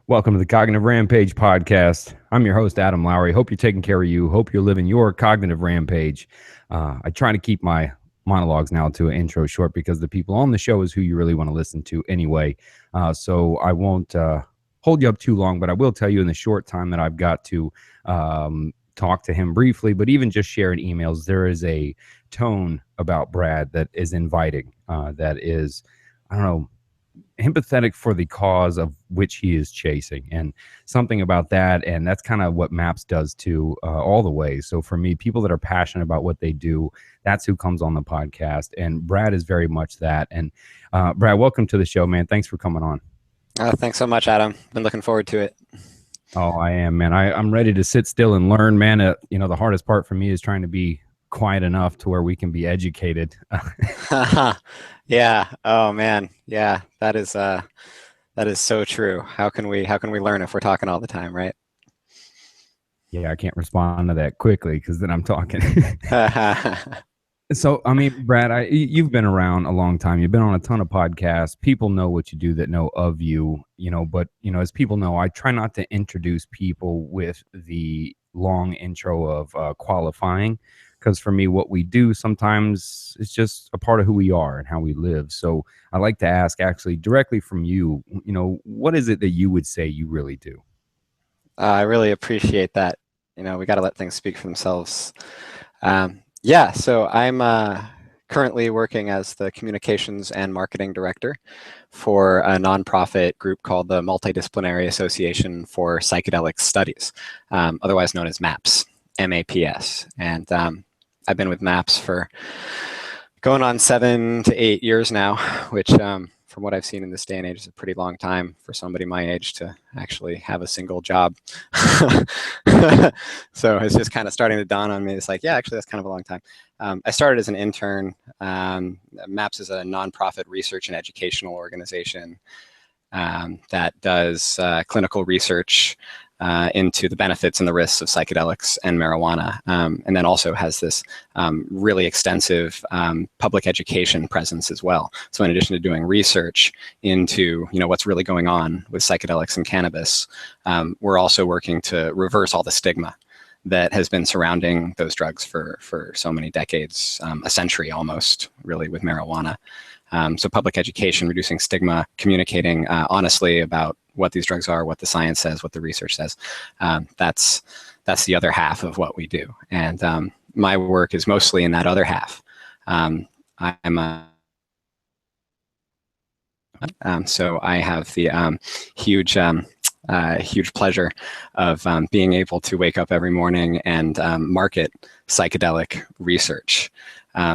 Welcome to the Cognitive Rampage podcast. I'm your host, Adam Lowry. Hope you're taking care of you. Hope you're living your cognitive rampage. I try to keep my monologues now to an intro short because the people on the show is who you really want to listen to anyway. So I won't hold you up too long, but I will tell you in the short time that I've got to talk to him briefly, but even just sharing emails, there is a tone about Brad that is inviting, that is, I don't know, empathetic for the cause of which he is chasing, and something about that. And that's kind of what MAPS does too, all the way. So for me, people that are passionate about what they do, that's who comes on the podcast. And Brad is very much that. And Brad, welcome to the show, man. Thanks for coming on. Thanks so much, Adam. Been looking forward to it. Oh, I am, man. I'm ready to sit still and learn, man. The hardest part for me is trying to be quiet enough to where we can be educated. Yeah. Oh man. Yeah. That is so true. How can we learn if we're talking all the time, right? Yeah, I can't respond to that quickly because then I'm talking. So, I mean, Brad, you've been around a long time. You've been on a ton of podcasts. People know what you do that know of you, but, as people know, I try not to introduce people with the long intro of qualifying, because for me, what we do sometimes is just a part of who we are and how we live. So I like to ask actually directly from you, what is it that you would say you really do? I really appreciate that. We got to let things speak for themselves. Yeah, so I'm currently working as the communications and marketing director for a nonprofit group called the Multidisciplinary Association for Psychedelic Studies, otherwise known as MAPS, M-A-P-S. And I've been with MAPS for going on 7 to 8 years now, which from what I've seen in this day and age is a pretty long time for somebody my age to actually have a single job. So it's just kind of starting to dawn on me. It's like, yeah, actually that's kind of a long time. I started as an intern. MAPS is a nonprofit research and educational organization that does clinical research into the benefits and the risks of psychedelics and marijuana, and then also has this really extensive public education presence as well. So in addition to doing research into what's really going on with psychedelics and cannabis, we're also working to reverse all the stigma that has been surrounding those drugs for so many decades, a century almost, really, with marijuana. So public education, reducing stigma, communicating honestly about what these drugs are, what the science says, what the research says. That's the other half of what we do. And my work is mostly in that other half. So I have the huge pleasure of being able to wake up every morning and market psychedelic research.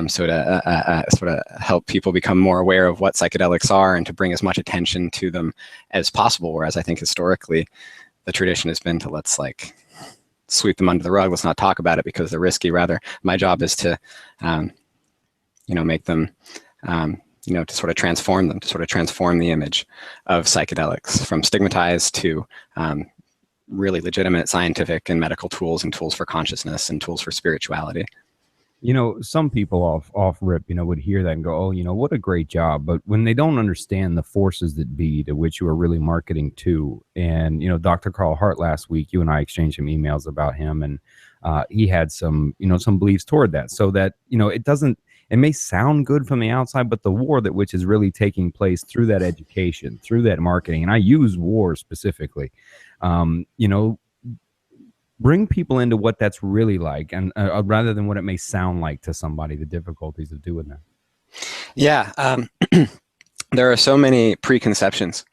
So to sort of help people become more aware of what psychedelics are and to bring as much attention to them as possible. Whereas I think historically the tradition has been to let's sweep them under the rug. Let's not talk about it because they're risky. Rather, my job is to, make them, to sort of transform them, to sort of transform the image of psychedelics from stigmatized to really legitimate scientific and medical tools and tools for consciousness and tools for spirituality. Some people off rip, would hear that and go, oh, what a great job. But when they don't understand the forces that be to which you are really marketing to, and, Dr. Carl Hart last week, you and I exchanged some emails about him, and he had some beliefs toward that. So that, it may sound good from the outside, but the war that which is really taking place through that education, through that marketing, and I use war specifically, bring people into what that's really like, and rather than what it may sound like to somebody, the difficulties of doing that. Yeah, there are so many preconceptions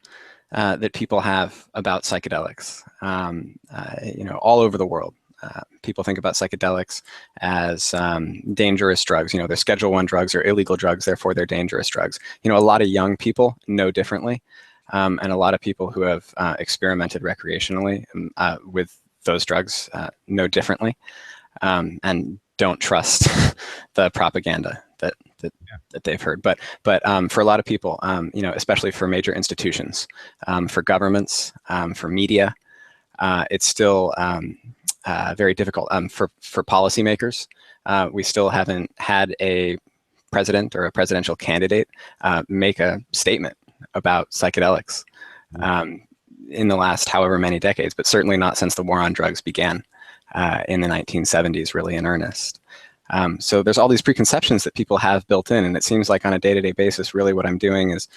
that people have about psychedelics, all over the world. People think about psychedelics as dangerous drugs. They're Schedule I drugs or illegal drugs, therefore they're dangerous drugs. A lot of young people know differently, and a lot of people who have experimented recreationally with those drugs know differently, and don't trust the propaganda that they've heard. But for a lot of people, especially for major institutions, for governments, for media, it's still very difficult. For policymakers, we still haven't had a president or a presidential candidate make a statement about psychedelics. in the last however many decades, but certainly not since the war on drugs began in the 1970s, really in earnest. So there's all these preconceptions that people have built in, and it seems like on a day-to-day basis, really what I'm doing is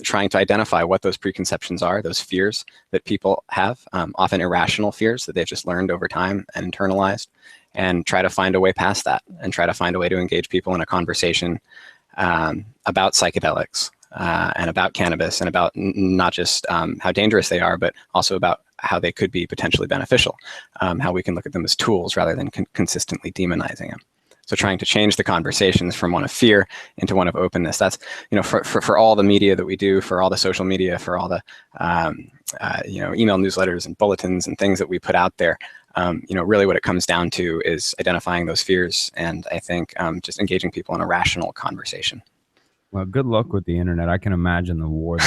trying to identify what those preconceptions are, those fears that people have, often irrational fears that they've just learned over time and internalized, and try to find a way past that, and try to find a way to engage people in a conversation about psychedelics and about cannabis, and about not just how dangerous they are, but also about how they could be potentially beneficial, how we can look at them as tools rather than consistently demonizing them. So trying to change the conversations from one of fear into one of openness. That's, for all the media that we do, for all the social media, for all the, email newsletters and bulletins and things that we put out there, really what it comes down to is identifying those fears, and I think just engaging people in a rational conversation. Well, good luck with the internet. I can imagine the war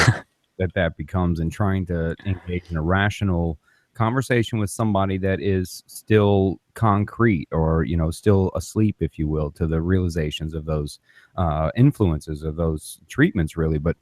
that becomes, and trying to engage in a rational conversation with somebody that is still concrete, or still asleep, if you will, to the realizations of those influences of those treatments, really. But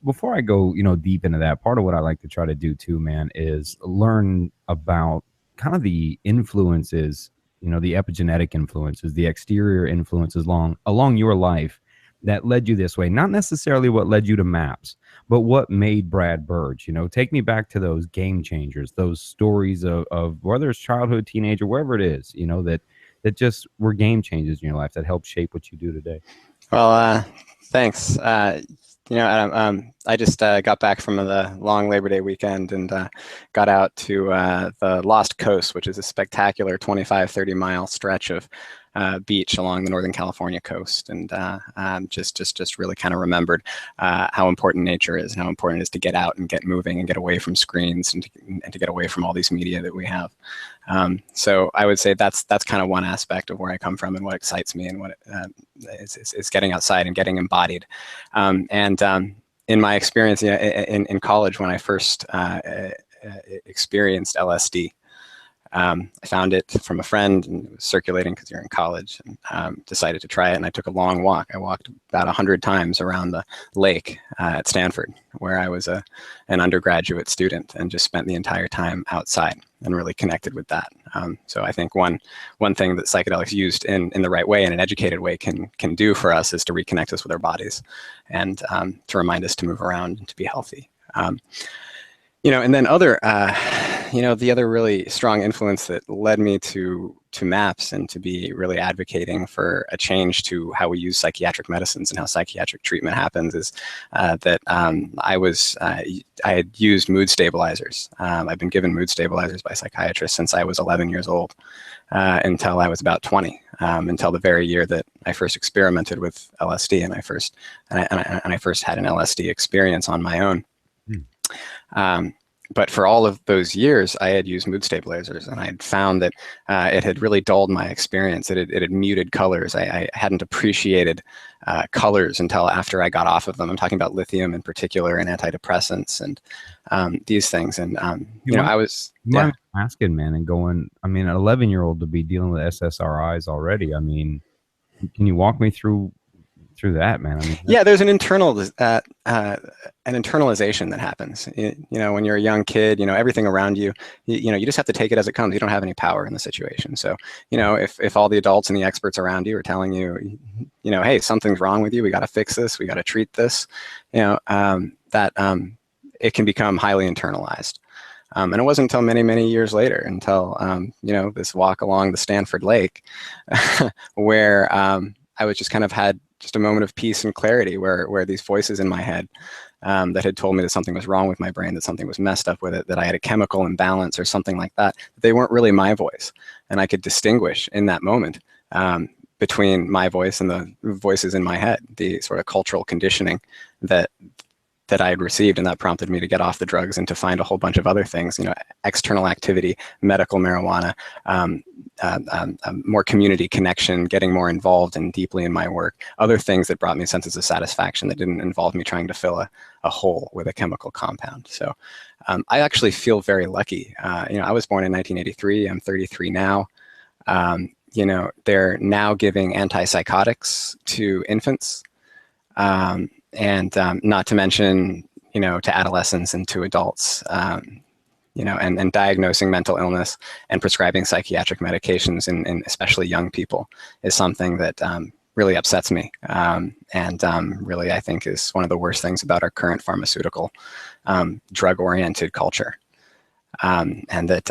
before I go deep into that, part of what I like to try to do too, man, is learn about kind of the influences, the epigenetic influences, the exterior influences along your life that led you this way. Not necessarily what led you to MAPS, but what made Brad Burge. Take me back to those game changers, those stories of whether it's childhood, teenager, wherever it is, that just were game changers in your life that helped shape what you do today. Well, thanks. Adam, I just got back from the long Labor Day weekend, and got out to the Lost Coast, which is a spectacular 25, 30-mile stretch of beach along the Northern California coast, and just really kind of remembered how important nature is, and how important it is to get out and get moving and get away from screens, and to get away from all these media that we have. So I would say that's kind of one aspect of where I come from, and what excites me, and what is getting outside and getting embodied. In my experience, in college, when I first experienced LSD, I found it from a friend, and it was circulating because you're in college, and decided to try it. And I took a long walk. I walked about 100 times around the lake at Stanford, where I was an undergraduate student, and just spent the entire time outside and really connected with that. So I think one thing that psychedelics used in the right way, in an educated way, can do for us is to reconnect us with our bodies, and to remind us to move around and to be healthy. And then the other really strong influence that led me to MAPS, and to be really advocating for a change to how we use psychiatric medicines and how psychiatric treatment happens, is that I had used mood stabilizers. I've been given mood stabilizers by psychiatrists since I was 11 years old, until I was about 20, until the very year that I first experimented with LSD, and I first had an LSD experience on my own. But for all of those years, I had used mood stabilizers, and I had found that it had really dulled my experience. It had muted colors. I hadn't appreciated colors until after I got off of them. I'm talking about lithium in particular, and antidepressants, and these things. And I was asking, man, and going. I mean, an 11-year-old to be dealing with SSRIs already. I mean, can you walk me through that, man? I mean, yeah, there's an internalization that happens. When you're a young kid, everything around you, you just have to take it as it comes. You don't have any power in the situation. So, if all the adults and the experts around you are telling you, hey, something's wrong with you, we got to fix this, we got to treat this, that it can become highly internalized. And it wasn't until many, many years later, until, this walk along the Stanford Lake, where I was just kind of had just a moment of peace and clarity, where these voices in my head that had told me that something was wrong with my brain, that something was messed up with it, that I had a chemical imbalance or something like that, they weren't really my voice. And I could distinguish in that moment between my voice and the voices in my head, the sort of cultural conditioning that I had received, and that prompted me to get off the drugs and to find a whole bunch of other things, external activity, medical marijuana, more community connection, getting more involved and deeply in my work, other things that brought me senses of satisfaction that didn't involve me trying to fill a hole with a chemical compound. So I actually feel very lucky. I was born in 1983, I'm 33 now. They're now giving antipsychotics to infants. And not to mention, to adolescents and to adults, and diagnosing mental illness and prescribing psychiatric medications in especially young people is something that really upsets me, and really I think is one of the worst things about our current pharmaceutical drug-oriented culture. And that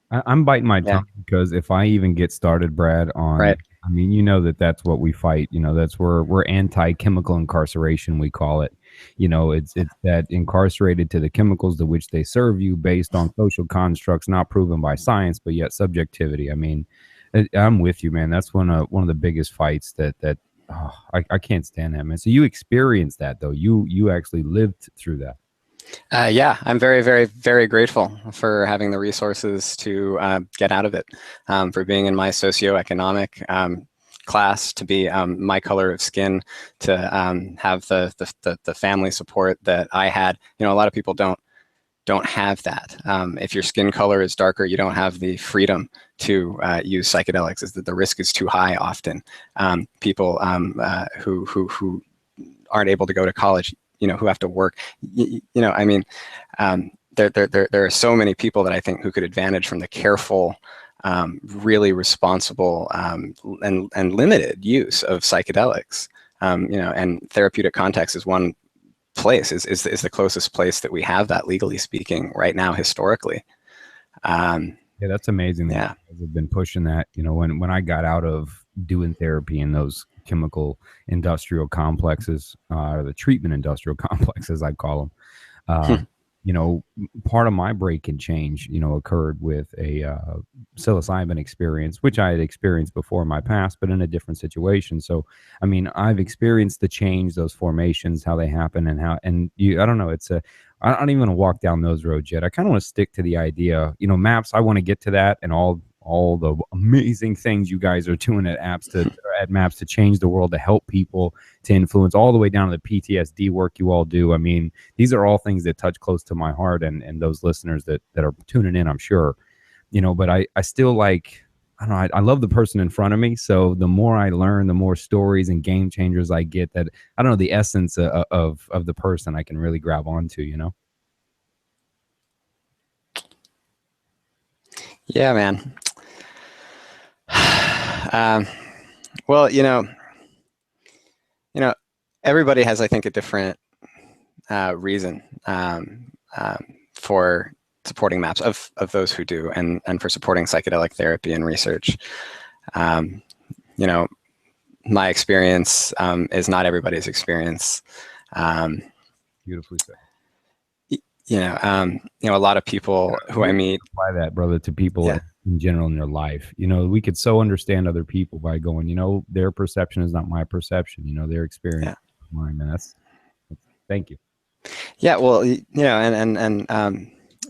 I'm biting my yeah, tongue because if I even get started, Brad, on, right. I mean, that's what we fight. That's where we're anti-chemical incarceration, we call it. It's that incarcerated to the chemicals to which they serve you based on social constructs not proven by science, but yet subjectivity. I mean, I'm with you, man. That's one of the biggest fights that I can't stand that, man. So you experienced that, though. You actually lived through that. Yeah, I'm very, very, very grateful for having the resources to get out of it, for being in my socioeconomic class, to be my color of skin, to have the family support that I had. A lot of people don't have that. If your skin color is darker, you don't have the freedom to use psychedelics. Is that the risk is too high often. People who aren't able to go to college, who have to work, I mean, there are so many people that I think who could advantage from the careful, really responsible, and limited use of psychedelics. And therapeutic context is one place, is the closest place that we have that, legally speaking, right now, historically. Yeah, that's amazing. Yeah. I've been pushing that. When I got out of doing therapy in those chemical industrial complexes, or the treatment industrial complexes, I call them, part of my break and change, occurred with a psilocybin experience, which I had experienced before in my past, but in a different situation. So, I mean, I've experienced the change, those formations, how they happen, and I don't know. I don't even want to walk down those roads yet. I kind of want to stick to the idea, MAPS. I want to get to that and all the amazing things you guys are doing at MAPS to change the world, to help people, to influence, all the way down to the PTSD work you all do. I mean, these are all things that touch close to my heart and those listeners that are tuning in, I'm sure, but I still I don't know, I love the person in front of me. So the more I learn, the more stories and game changers I get, that, I don't know, the essence of the person I can really grab onto, Yeah, man. Well, everybody has, I think, a different reason for supporting MAPS, of those who do, and for supporting psychedelic therapy and research. My experience is not everybody's experience. Beautifully said. A lot of people who I meet apply that, brother, to people in general in their life. We could so understand other people by going, their perception is not my perception. Their experience is mine. And that's thank you. Yeah, well,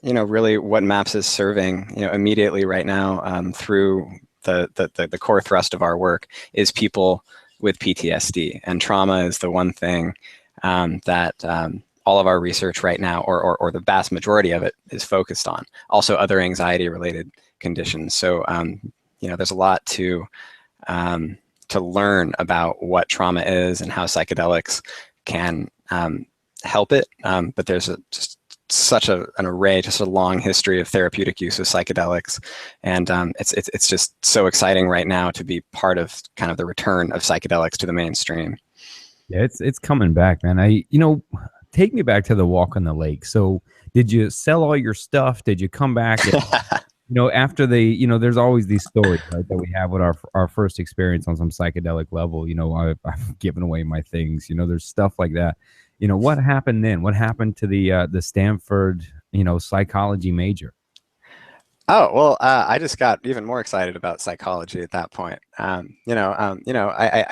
really what MAPS is serving, immediately right now, through the core thrust of our work, is people with PTSD, and trauma is the one thing that all of our research right now, or the vast majority of it, is focused on. Also, other anxiety-related conditions. So, there's a lot to learn about what trauma is and how psychedelics can help it. But there's just such an array, just a long history of therapeutic use of psychedelics, and it's just so exciting right now to be part of kind of the return of psychedelics to the mainstream. Yeah, it's coming back, man. Take me back to the walk on the lake. So did you sell all your stuff? Did you come back? And, after there's always these stories, right, that we have with our first experience on some psychedelic level. I've given away my things. There's stuff like that. What happened then? What happened to the Stanford, psychology major? Oh, well, I just got even more excited about psychology at that point. I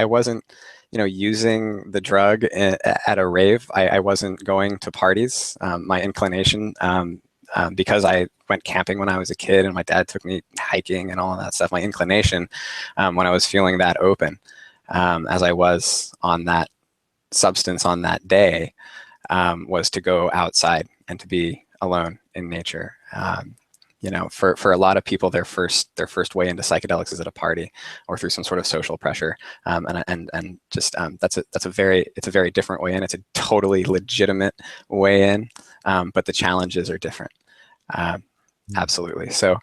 wasn't, using the drug at a rave. I wasn't going to parties. My inclination, because I went camping when I was a kid and my dad took me hiking and all of that stuff, my inclination, when I was feeling that open, as I was on that substance on that day, was to go outside and to be alone in nature. for a lot of people, their first way into psychedelics is at a party or through some sort of social pressure, and just it's a very different way in. It's a totally legitimate way in, but the challenges are different. Absolutely. So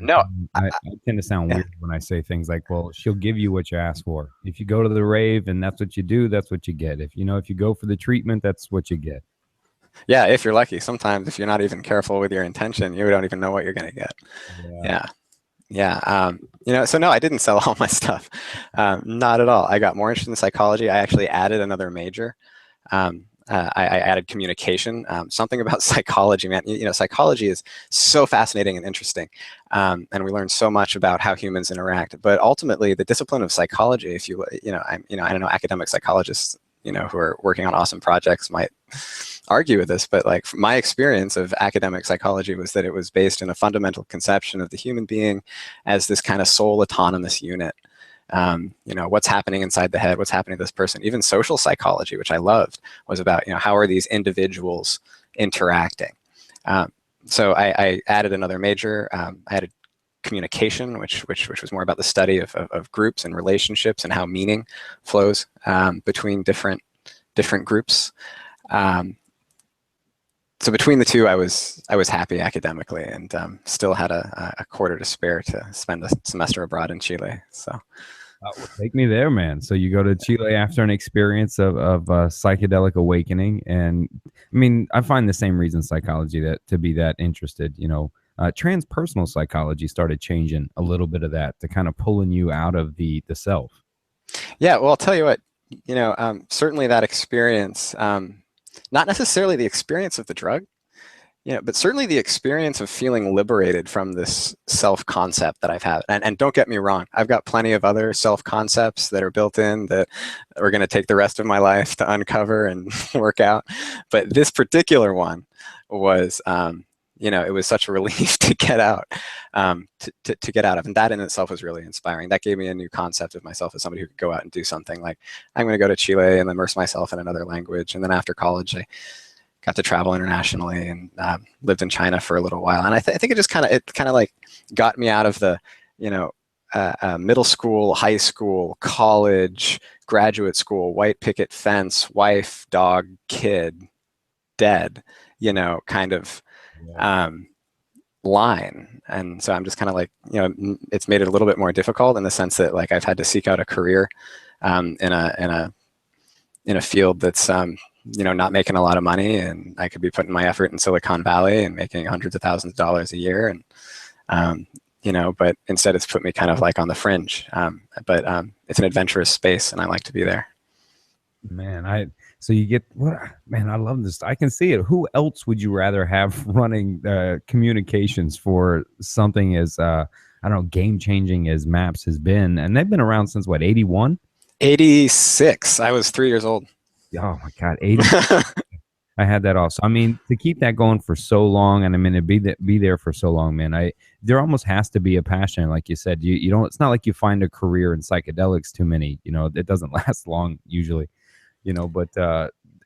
no, I tend to sound weird when I say things like, well, she'll give you what you ask for. If you go to the rave and that's what you do, that's what you get. If you go for the treatment, that's what you get. Yeah, if you're lucky. Sometimes if you're not even careful with your intention, you don't even know what you're going to get. Yeah. So no, I didn't sell all my stuff. Not at all. I got more interested in psychology. I actually added another major. I added communication. Something about psychology, man. Psychology is so fascinating and interesting, and we learn so much about how humans interact. But ultimately, the discipline of psychology, if I don't know, academic psychologists, who are working on awesome projects might argue with this, but like my experience of academic psychology was that it was based in a fundamental conception of the human being as this kind of sole autonomous unit. What's happening inside the head, what's happening to this person. Even social psychology, which I loved, was about, how are these individuals interacting? So I added another major. I added communication, which was more about the study of groups and relationships and how meaning flows between different groups. So between the two, I was happy academically, and still had a quarter to spare to spend a semester abroad in Chile. So. Well, take me there, man. So you go to Chile after an experience of psychedelic awakening, and I mean, I find the same reason psychology to be that interested. Transpersonal psychology started changing a little bit of that, to kind of pulling you out of the self. Yeah, well, I'll tell you what. Certainly that experience, not necessarily the experience of the drug, but certainly the experience of feeling liberated from this self-concept that I've had. And don't get me wrong, I've got plenty of other self-concepts that are built in that are going to take the rest of my life to uncover and work out. But this particular one was, it was such a relief to get out, to get out of. And that in itself was really inspiring. That gave me a new concept of myself as somebody who could go out and do something. Like, I'm going to go to Chile and immerse myself in another language. And then after college, I got to travel internationally and lived in China for a little while. And I think it just kind of like got me out of the, middle school, high school, college, graduate school, white picket fence, wife, dog, kid, dead, kind of line. And so I'm just kind of like, it's made it a little bit more difficult in the sense that like I've had to seek out a career in a field that's not making a lot of money, and I could be putting my effort in Silicon Valley and making hundreds of thousands of dollars a year, and but instead it's put me kind of like on the fringe. But it's an adventurous space, and I like to be there. Man, so you get what? Man, I love this. I can see it. Who else would you rather have running communications for something as I don't know, game changing as MAPS has been? And they've been around since what, 81? 86. I was 3 years old. Oh my God, 80. I had that also. I mean, to keep that going for so long, and I mean, to be there for so long, man, there almost has to be a passion. Like you said, you don't, it's not like you find a career in psychedelics too many, it doesn't last long usually, but,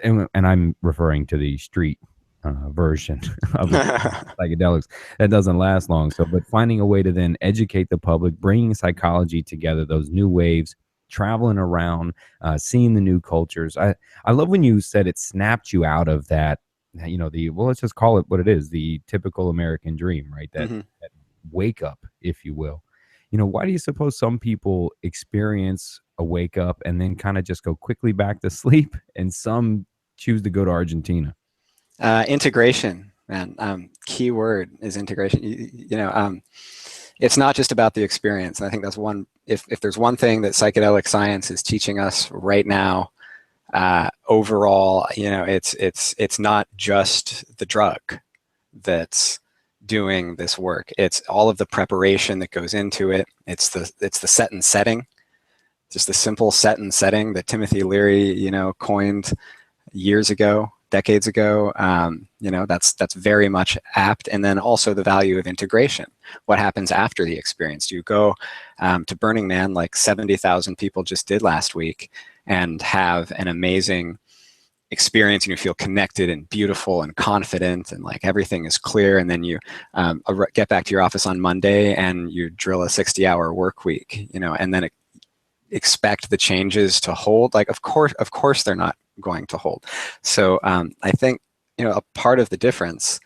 and I'm referring to the street version of psychedelics that doesn't last long. So, but finding a way to then educate the public, bringing psychology together, those new waves, traveling around, seeing the new cultures. I love when you said it snapped you out of that, well, let's just call it what it is, the typical American dream, right? That wake up, if you will. Why do you suppose some people experience a wake up and then kind of just go quickly back to sleep, and some choose to go to Argentina? Integration, man. Key word is integration. It's not just about the experience. And I think that's one, if there's one thing that psychedelic science is teaching us right now, overall, it's not just the drug that's doing this work. It's all of the preparation that goes into it. It's the set and setting, just the simple set and setting that Timothy Leary, coined years ago, decades ago. That's very much apt. And then also the value of integration. What happens after the experience? Do you go to Burning Man like 70,000 people just did last week and have an amazing experience, and you feel connected and beautiful and confident, and like everything is clear. And then you get back to your office on Monday and you drill a 60-hour work week, and then expect the changes to hold. Like, of course they're not going to hold. So I think, a part of the difference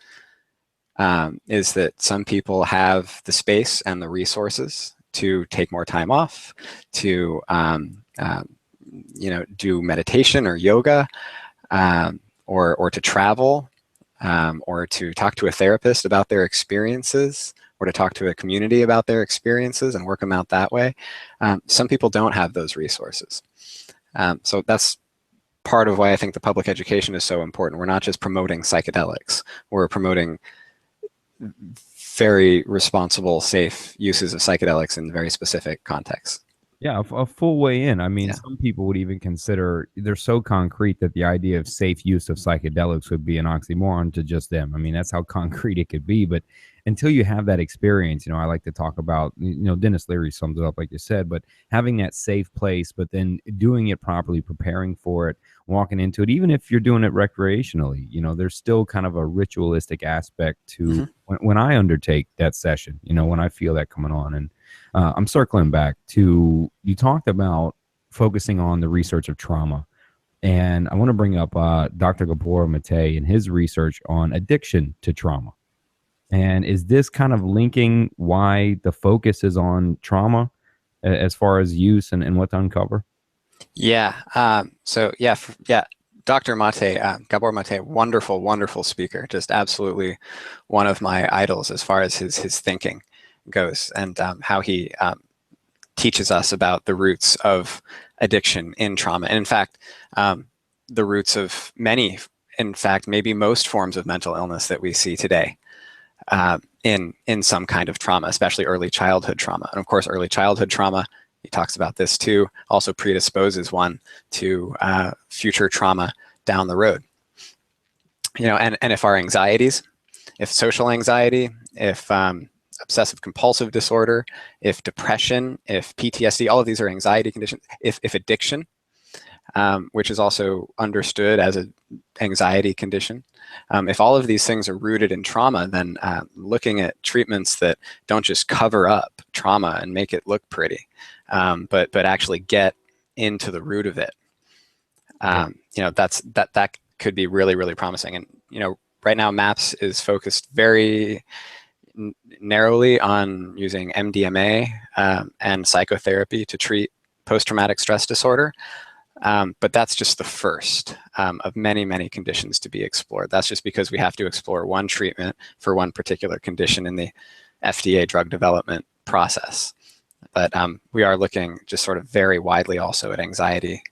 is that some people have the space and the resources to take more time off, to do meditation or yoga, or to travel, or to talk to a therapist about their experiences, or to talk to a community about their experiences and work them out that way. Some people don't have those resources. So that's part of why I think the public education is so important. We're not just promoting psychedelics, we're promoting very responsible, safe uses of psychedelics in very specific contexts. Yeah, a full way in. I mean, Yeah. some people would even consider they're so concrete that the idea of safe use of psychedelics would be an oxymoron to just them. I mean, that's how concrete it could be. But until you have that experience, I like to talk about, Dennis Leary sums it up like you said, but having that safe place, but then doing it properly, preparing for it, walking into it, even if you're doing it recreationally, there's still kind of a ritualistic aspect to when I undertake that session, when I feel that coming on. And I'm circling back to, you talked about focusing on the research of trauma. And I want to bring up Dr. Gabor Mate and his research on addiction to trauma. And is this kind of linking why the focus is on trauma as far as use and what to uncover? Yeah. Dr. Mate, Gabor Mate, wonderful, wonderful speaker. Just absolutely one of my idols as far as his thinking goes, and how he teaches us about the roots of addiction in trauma. And in fact, the roots of many, in fact, maybe most forms of mental illness that we see today in some kind of trauma, especially early childhood trauma. And of course, early childhood trauma, he talks about this too, also predisposes one to future trauma down the road. And if our anxieties, if social anxiety, if obsessive compulsive disorder, if depression, if PTSD, all of these are anxiety conditions, if addiction, which is also understood as an anxiety condition, if all of these things are rooted in trauma, then looking at treatments that don't just cover up trauma and make it look pretty, but actually get into the root of it, that could be really, really promising. And right now MAPS is focused very narrowly on using MDMA and psychotherapy to treat post-traumatic stress disorder. But that's just the first of many, many conditions to be explored. That's just because we have to explore one treatment for one particular condition in the FDA drug development process. But we are looking just sort of very widely also at anxiety.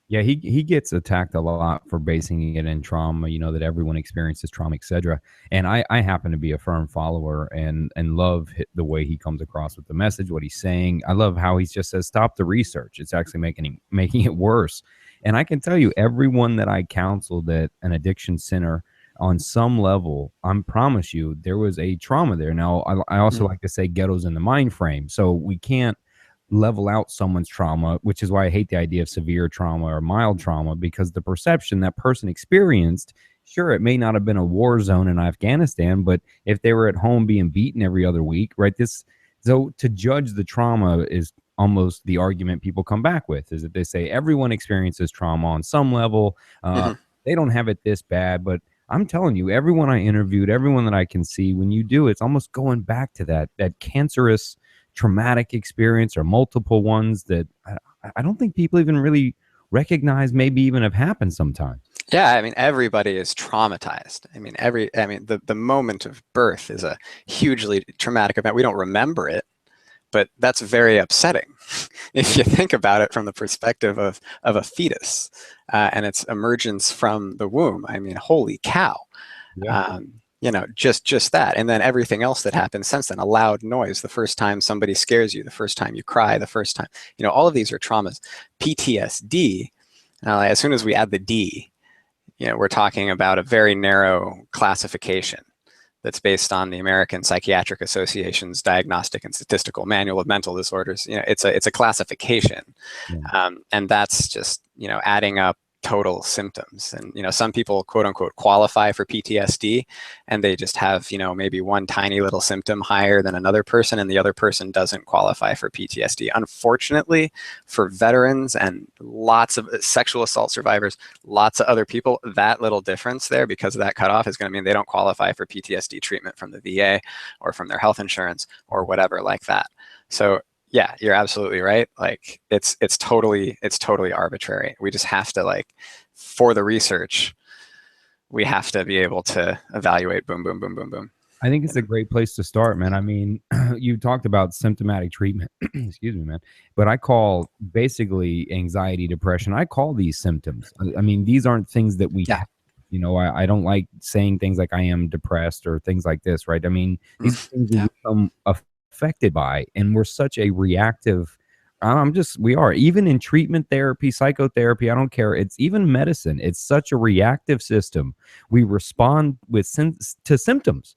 Yeah, he gets attacked a lot for basing it in trauma, that everyone experiences trauma, etc. And I happen to be a firm follower and love the way he comes across with the message, what he's saying. I love how he just says, stop the research. It's actually making it worse. And I can tell you, everyone that I counseled at an addiction center, on some level, I promise you, there was a trauma there. Now, I also like to say ghetto's in the mind frame. So we can't level out someone's trauma, which is why I hate the idea of severe trauma or mild trauma, because the perception that person experienced, sure, it may not have been a war zone in Afghanistan, but if they were at home being beaten every other week, right? So to judge the trauma is almost the argument people come back with, is that they say everyone experiences trauma on some level. They don't have it this bad, but I'm telling you, everyone I interviewed, everyone that I can see, when you do, it's almost going back to that cancerous traumatic experience or multiple ones that I don't think people even really recognize maybe even have happened sometime. Yeah, I mean, everybody is traumatized. I mean, the moment of birth is a hugely traumatic event. We don't remember it, but that's very upsetting if you think about it from the perspective of a fetus and its emergence from the womb. I mean, holy cow. Yeah. Just that. And then everything else that happens since then, a loud noise, the first time somebody scares you, the first time you cry, the first time, all of these are traumas. PTSD, as soon as we add the D, we're talking about a very narrow classification that's based on the American Psychiatric Association's Diagnostic and Statistical Manual of Mental Disorders. It's a classification. And that's just, adding up total symptoms. And, some people, quote unquote, qualify for PTSD, and they just have, maybe one tiny little symptom higher than another person, and the other person doesn't qualify for PTSD. Unfortunately, for veterans and lots of sexual assault survivors, lots of other people, that little difference there, because of that cutoff, is going to mean they don't qualify for PTSD treatment from the VA or from their health insurance or whatever like that. So yeah, you're absolutely right. Like it's totally arbitrary. We just have to, like, for the research, we have to be able to evaluate boom, boom, boom, boom, boom. I think it's a great place to start, man. I mean, you talked about symptomatic treatment, excuse me, man, but I call basically anxiety, depression, I call these symptoms. I mean, these aren't things that we have. I don't like saying things like I am depressed or things like this, right? I mean, these things we become affected by, and we're such a reactive, we are, even in treatment, therapy, psychotherapy, I don't care, it's even medicine, it's such a reactive system. We respond to symptoms,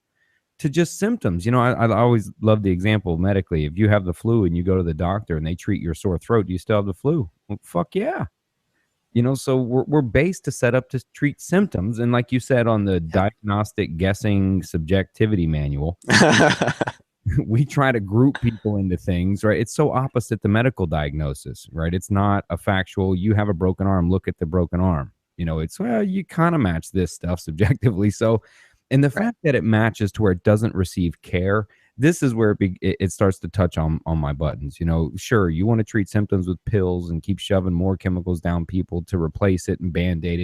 to just symptoms. I always love the example medically. If you have the flu and you go to the doctor and they treat your sore throat, do you still have the flu? Well, fuck yeah. So we're based to set up to treat symptoms. And like you said on the diagnostic guessing subjectivity manual, we try to group people into things, right? It's so opposite the medical diagnosis, right? It's not a factual, you have a broken arm, look at the broken arm. It's, well, you kind of match this stuff subjectively. So, and the fact that it matches to where it doesn't receive care, this is where it starts to touch on my buttons. Sure, you want to treat symptoms with pills and keep shoving more chemicals down people to replace it and band-aid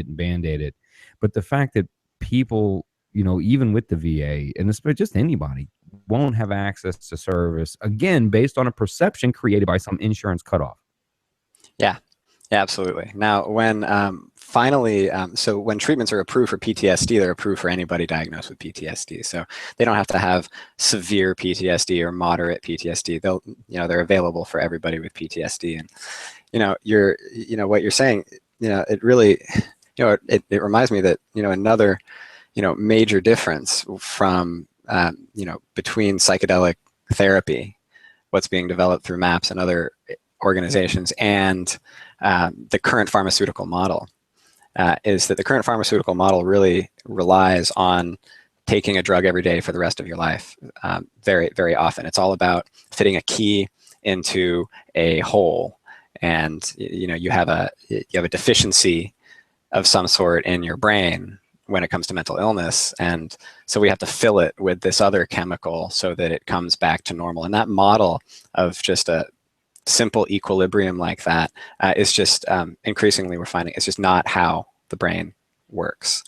it. But the fact that people, even with the VA, and just anybody, won't have access to service, again, based on a perception created by some insurance cutoff. Yeah, absolutely. Now, when finally, so when treatments are approved for PTSD, they're approved for anybody diagnosed with PTSD. So they don't have to have severe PTSD or moderate PTSD. They're available for everybody with PTSD. And, what you're saying, it really, it reminds me that, another, major difference from, between psychedelic therapy, what's being developed through MAPS and other organizations, and the current pharmaceutical model, is that the current pharmaceutical model really relies on taking a drug every day for the rest of your life. Very, very often. It's all about fitting a key into a hole, and you have a deficiency of some sort in your brain when it comes to mental illness, and so we have to fill it with this other chemical so that it comes back to normal. And that model of just a simple equilibrium like that is just increasingly, we're finding, it's just not how the brain works.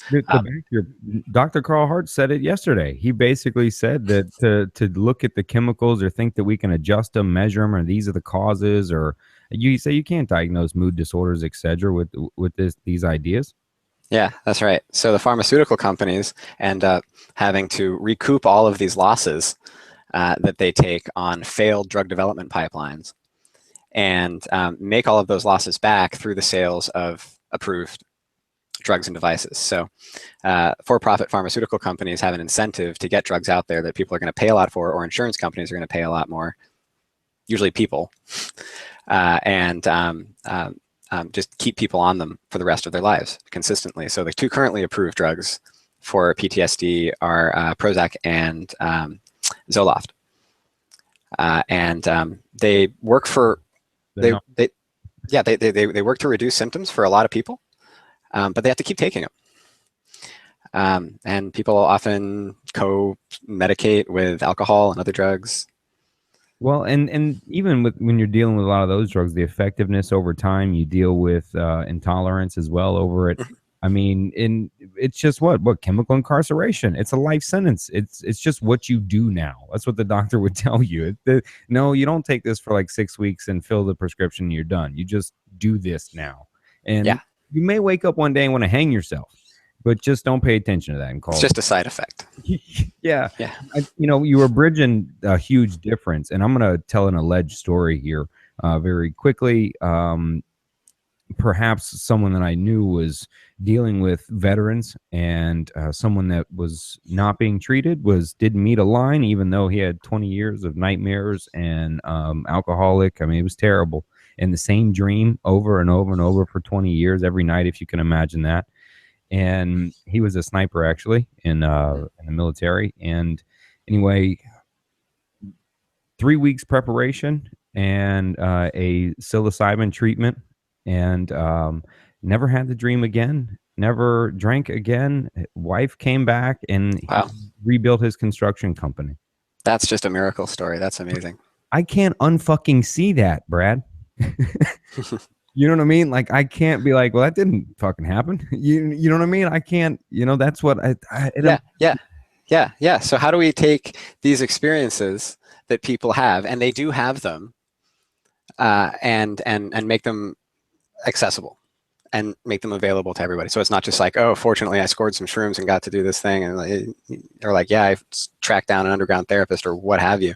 Dr. Carl Hart said it yesterday. He basically said that to look at the chemicals or think that we can adjust them, measure them, or these are the causes, or you say you can't diagnose mood disorders, etc., with these ideas. Yeah, that's right. So the pharmaceutical companies end up having to recoup all of these losses that they take on failed drug development pipelines, and make all of those losses back through the sales of approved drugs and devices. So for-profit pharmaceutical companies have an incentive to get drugs out there that people are going to pay a lot for, or insurance companies are going to pay a lot more, usually people, and just keep people on them for the rest of their lives consistently. So the two currently approved drugs for PTSD are Prozac and Zoloft, and they work for they work to reduce symptoms for a lot of people, but they have to keep taking them, and people often co-medicate with alcohol and other drugs. Well, and even when you're dealing with a lot of those drugs, the effectiveness over time, you deal with intolerance as well over it. I mean, it's just what chemical incarceration. It's a life sentence. It's just what you do now. That's what the doctor would tell you. No, you don't take this for like 6 weeks and fill the prescription and you're done. You just do this now. And you may wake up one day and want to hang yourself, but just don't pay attention to that and call it's just a side effect. Yeah. You were bridging a huge difference, and I'm going to tell an alleged story here very quickly. Perhaps someone that I knew was dealing with veterans, and someone that was not being treated didn't meet a line, even though he had 20 years of nightmares and alcoholic. I mean, it was terrible. in the same dream over and over and over for 20 years every night, if you can imagine that. And he was a sniper actually in the military. And anyway, 3 weeks preparation and a psilocybin treatment, and never had the dream again, never drank again. Wife came back and he rebuilt his construction company. That's just a miracle story. That's amazing. I can't unfucking see that, Brad. You know what I mean? Like, I can't be like, well, that didn't fucking happen. You know what I mean? I can't, that's what Yeah. So how do we take these experiences that people have, and they do have them, and make them accessible and make them available to everybody? So it's not just like, oh, fortunately I scored some shrooms and got to do this thing, and or like, yeah, I tracked down an underground therapist or what have you.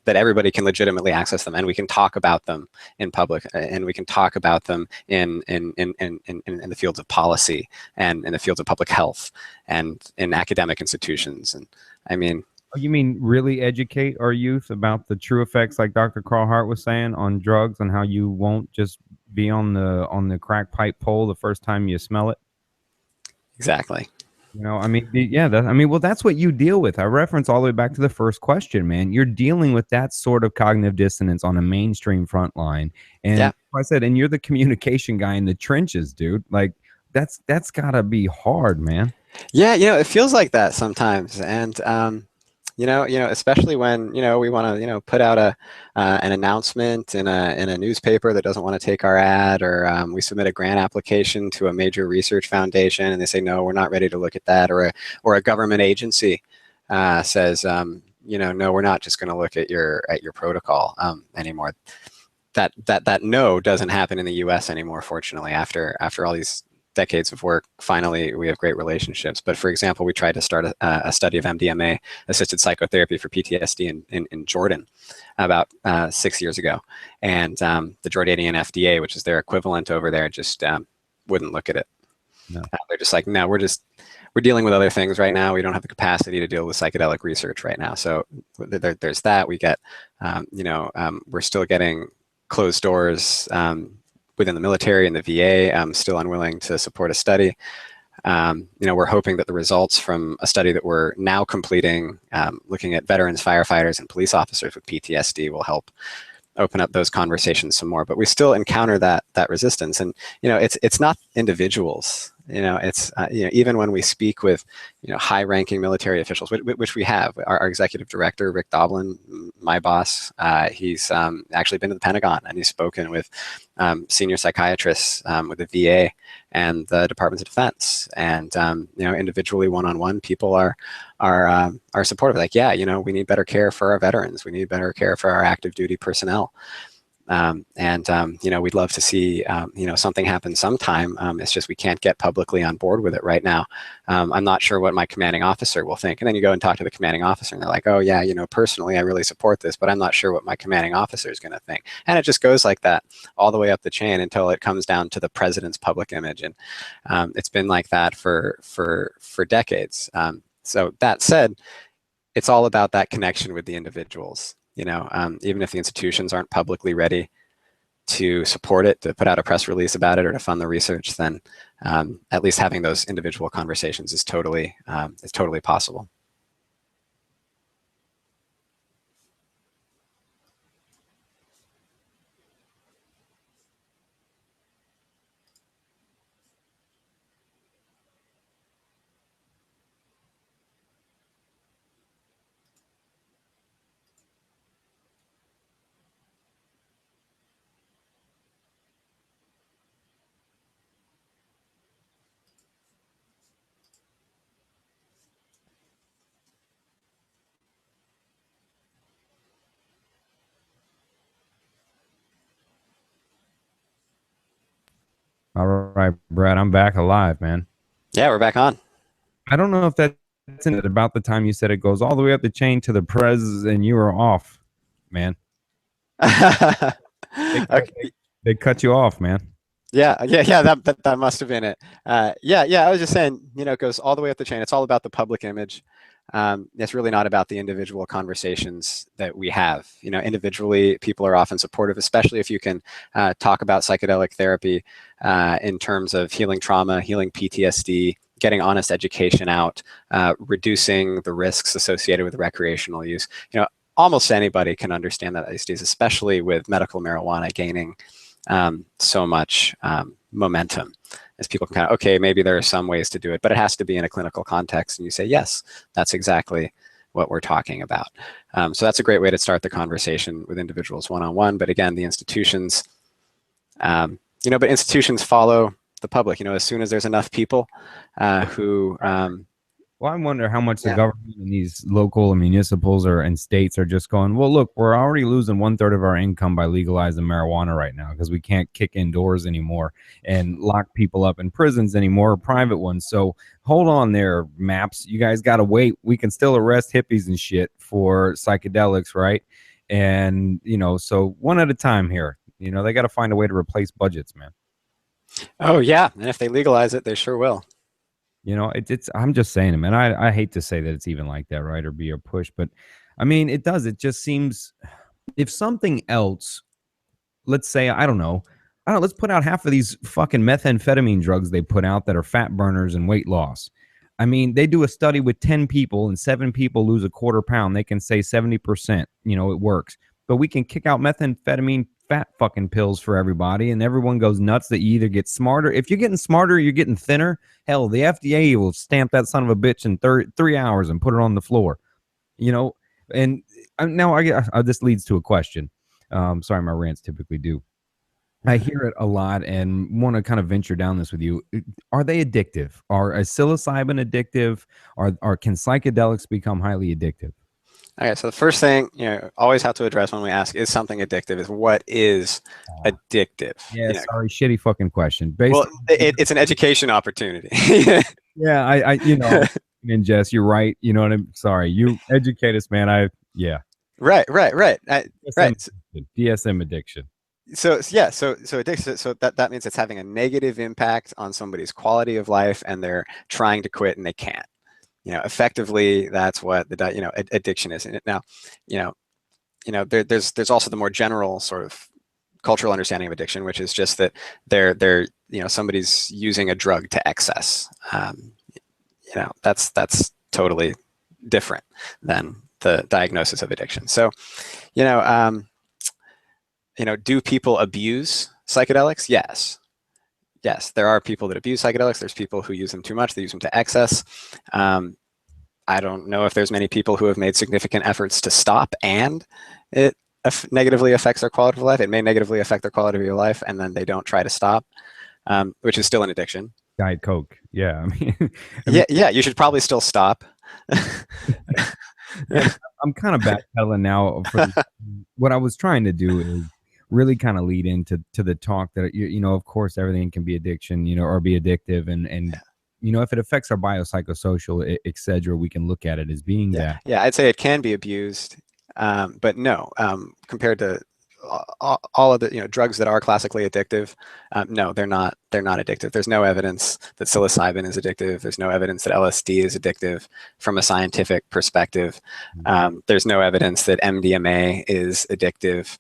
That everybody can legitimately access them, and we can talk about them in public, and we can talk about them in the fields of policy and in the fields of public health and in academic institutions. And I mean, you mean really educate our youth about the true effects, like Dr. Carl Hart was saying, on drugs, and how you won't just be on the crack pipe pole the first time you smell it? Exactly. I mean, yeah, well, that's what you deal with. I reference all the way back to the first question, man. You're dealing with that sort of cognitive dissonance on a mainstream front line. And like I said, and you're the communication guy in the trenches, dude. Like, that's gotta be hard, man. Yeah, it feels like that sometimes. And especially when we want to put out an announcement in a newspaper that doesn't want to take our ad, or we submit a grant application to a major research foundation and they say, no, we're not ready to look at that, or a government agency says, no, we're not just going to look at your protocol anymore. That no doesn't happen in the U.S. anymore, fortunately. After all these decades of work, finally we have great relationships. But for example, we tried to start a study of MDMA assisted psychotherapy for PTSD in Jordan about 6 years ago, and the Jordanian FDA, which is their equivalent over there, just wouldn't look at it. No. They're just like, no, we're dealing with other things right now. We don't have the capacity to deal with psychedelic research right now. So there's that. We get we're still getting closed doors within the military and the VA, still unwilling to support a study. We're hoping that the results from a study that we're now completing, looking at veterans, firefighters, and police officers with PTSD, will help open up those conversations some more. But we still encounter that resistance, and it's not individuals. It's even when we speak with high-ranking military officials, which we have. Our executive director, Rick Doblin, my boss, he's actually been to the Pentagon, and he's spoken with senior psychiatrists with the VA and the Departments of Defense, and individually, one-on-one, people are supportive. Like, yeah, we need better care for our veterans. We need better care for our active duty personnel. We'd love to see something happen sometime. It's just we can't get publicly on board with it right now. I'm not sure what my commanding officer will think. And then you go and talk to the commanding officer, and they're like, oh yeah, personally I really support this, but I'm not sure what my commanding officer is going to think. And it just goes like that all the way up the chain until it comes down to the president's public image. And it's been like that for decades. So that said, it's all about that connection with the individuals. Even if the institutions aren't publicly ready to support it, to put out a press release about it, or to fund the research, then at least having those individual conversations is totally possible. All right, Brad, I'm back alive, man. Yeah, we're back on. I don't know if that's about the time you said it goes all the way up the chain to the prez, and you were off, man. They cut you off, man. Yeah. That must have been it. I was just saying, it goes all the way up the chain. It's all about the public image. it's really not about the individual conversations that we have. Individually, people are often supportive, especially if you can talk about psychedelic therapy in terms of healing trauma, healing PTSD, getting honest education out, reducing the risks associated with recreational use. Almost anybody can understand that these days, especially with medical marijuana gaining so much momentum, as people can kind of, okay, maybe there are some ways to do it, but it has to be in a clinical context. And you say, yes, that's exactly what we're talking about. So that's a great way to start the conversation with individuals one-on-one. But again, the institutions, but institutions follow the public. As soon as there's enough people who well, I wonder how much the government and these local and municipals and states are just going, well, look, we're already losing 1/3 of our income by legalizing marijuana right now because we can't kick indoors anymore and lock people up in prisons anymore, private ones. So hold on there, maps. You guys got to wait. We can still arrest hippies and shit for psychedelics, right? And, so one at a time here. They got to find a way to replace budgets, man. Oh, yeah. And if they legalize it, they sure will. I'm just saying it, man. I hate to say that it's even like that, right? Or be a push, but I mean, it does. It just seems if something else, let's say, I don't know, let's put out half of these fucking methamphetamine drugs they put out that are fat burners and weight loss. I mean, they do a study with 10 people and 7 people lose a 1/4 pound. They can say 70%, it works. But we can kick out methamphetamine fat fucking pills for everybody, and everyone goes nuts that you either get smarter. If you're getting smarter, you're getting thinner. Hell, the FDA will stamp that son of a bitch in 3 hours and put it on the floor. And now this leads to a question. Sorry, my rants typically do. I hear it a lot and want to kind of venture down this with you. Are they addictive? Is psilocybin addictive? Or can psychedelics become highly addictive? Okay, so the first thing always have to address when we ask is something addictive is what is addictive? Yeah, sorry, shitty fucking question. Well, it's an education opportunity. Yeah, I and Jess, you're right. You know what I'm sorry. You educate us, man. Right. DSM addiction. So yeah, so addiction. So that means it's having a negative impact on somebody's quality of life, and they're trying to quit and they can't. Effectively, that's what the addiction is. Now, there's also the more general sort of cultural understanding of addiction, which is just that they're somebody's using a drug to excess. That's totally different than the diagnosis of addiction. So, do people abuse psychedelics? Yes, there are people that abuse psychedelics. There's people who use them too much. They use them to excess. I don't know if there's many people who have made significant efforts to stop and it negatively affects their quality of life. It may negatively affect their quality of your life, and then they don't try to stop, which is still an addiction. Diet Coke. Yeah. Yeah, you should probably still stop. I'm kind of backpedaling now. What I was trying to do is really kind of lead into the talk that of course everything can be addiction, or be addictive, and if it affects our biopsychosocial, etc., we can look at it as being that. Yeah, I'd say it can be abused, but no, compared to all of the drugs that are classically addictive, no, they're not addictive. There's no evidence that psilocybin is addictive. There's no evidence that LSD is addictive from a scientific perspective. There's no evidence that MDMA is addictive.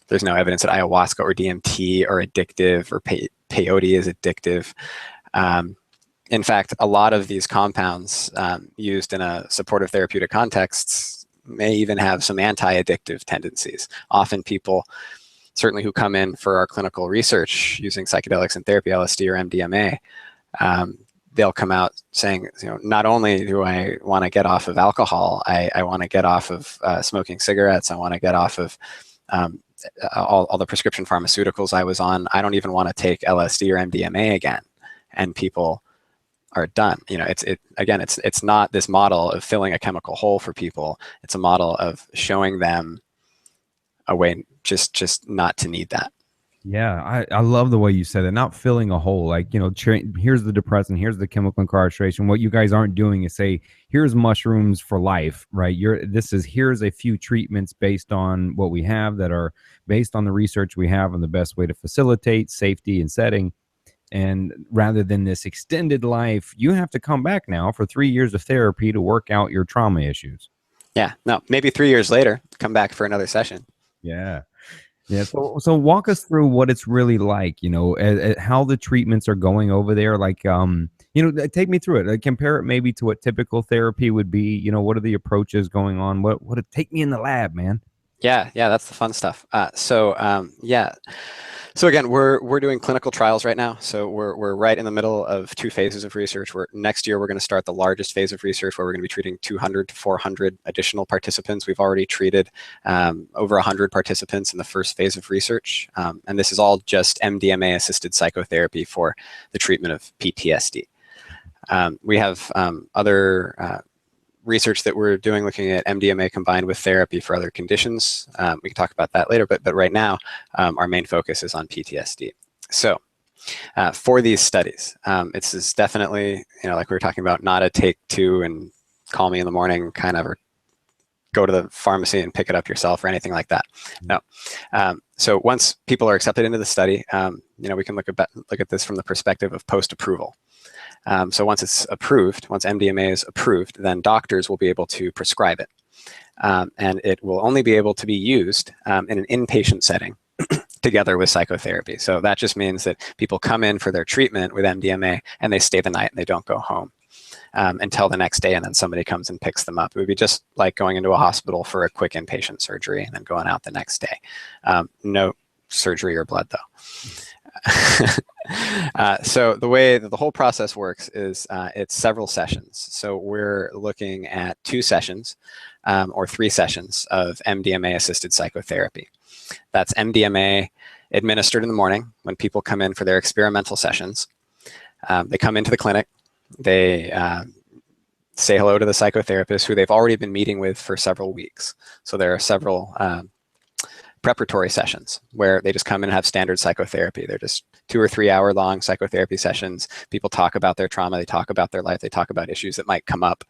There's no evidence that ayahuasca or DMT are addictive, or peyote is addictive. In fact, a lot of these compounds used in a supportive therapeutic contexts may even have some anti-addictive tendencies. Often people, certainly who come in for our clinical research using psychedelics in therapy, LSD or MDMA, they'll come out saying, not only do I want to get off of alcohol, I want to get off of smoking cigarettes, I want to get off of all the prescription pharmaceuticals I was on. I don't even want to take LSD or MDMA again. And people are done. It's not this model of filling a chemical hole for people. It's a model of showing them a way just not to need that. Yeah, I love the way you said it. Not filling a hole, like, here's the depressant, here's the chemical incarceration. What you guys aren't doing is say, here's mushrooms for life, right? Here's a few treatments based on what we have that are based on the research we have and the best way to facilitate safety and setting. And rather than this extended life, you have to come back now for 3 years of therapy to work out your trauma issues. Yeah, no, maybe 3 years later, come back for another session. Yeah. Yeah. So walk us through what it's really like, how the treatments are going over there. Like, take me through it. Compare it maybe to what typical therapy would be. What are the approaches going on? Take me in the lab, man. Yeah, that's the fun stuff. So again, we're doing clinical trials right now. So we're right in the middle of 2 phases of research. Next year we're going to start the largest phase of research, where we're going to be treating 200 to 400 additional participants. We've already treated over 100 participants in the first phase of research, and this is all just MDMA-assisted psychotherapy for the treatment of PTSD. We have other research that we're doing looking at MDMA combined with therapy for other conditions. We can talk about that later, but right now our main focus is on PTSD. So for these studies, it's definitely, like we were talking about, not a take 2 and call me in the morning kind of, or go to the pharmacy and pick it up yourself or anything like that. No. So once people are accepted into the study, we can look at this from the perspective of post-approval. So once it's approved, once MDMA is approved, then doctors will be able to prescribe it. And it will only be able to be used in an inpatient setting together with psychotherapy. So that just means that people come in for their treatment with MDMA and they stay the night and they don't go home until the next day, and then somebody comes and picks them up. It would be just like going into a hospital for a quick inpatient surgery and then going out the next day. No surgery or blood, though. So the way that the whole process works is it's several sessions. So we're looking at 2 sessions or 3 sessions of MDMA-assisted psychotherapy. That's MDMA administered in the morning when people come in for their experimental sessions. They come into the clinic. They say hello to the psychotherapist, who they've already been meeting with for several weeks. So there are several preparatory sessions where they just come in and have standard psychotherapy. They're just 2 or 3 hour long psychotherapy sessions. People talk about their trauma, they talk about their life, they talk about issues that might come up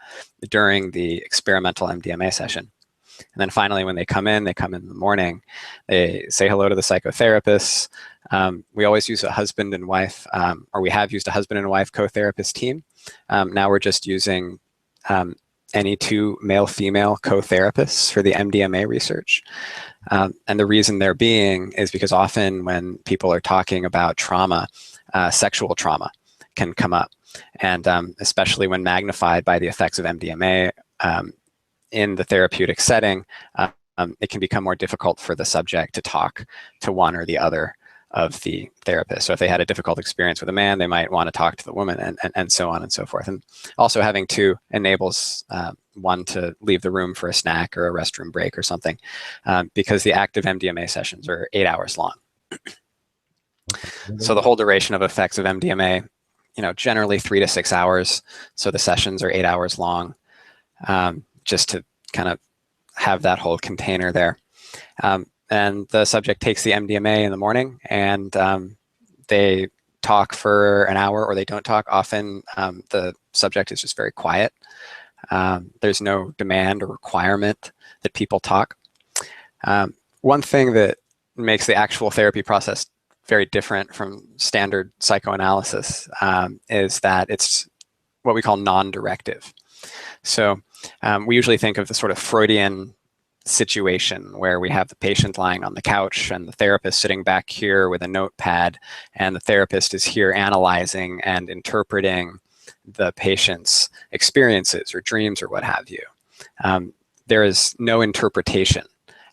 during the experimental MDMA session. And then finally, when they come in the morning, they say hello to the psychotherapists. We always use a husband and wife, or we have used a husband and wife co-therapist team. Now we're just using any 2 male-female co-therapists for the MDMA research. And the reason there being is because often when people are talking about trauma, sexual trauma can come up. And especially when magnified by the effects of MDMA in the therapeutic setting, it can become more difficult for the subject to talk to one or the other of the therapist. So if they had a difficult experience with a man, they might want to talk to the woman, and so on and so forth. And also having 2 enables one to leave the room for a snack or a restroom break or something, because the active MDMA sessions are 8 hours long. So the whole duration of effects of MDMA, generally 3 to 6 hours. So the sessions are 8 hours long, just to kind of have that whole container there. And the subject takes the MDMA in the morning, and they talk for an hour, or they don't talk. Often the subject is just very quiet. There's no demand or requirement that people talk. One thing that makes the actual therapy process very different from standard psychoanalysis is that it's what we call non-directive. So we usually think of the sort of Freudian situation where we have the patient lying on the couch and the therapist sitting back here with a notepad, and the therapist is here analyzing and interpreting the patient's experiences or dreams or what have you. There is no interpretation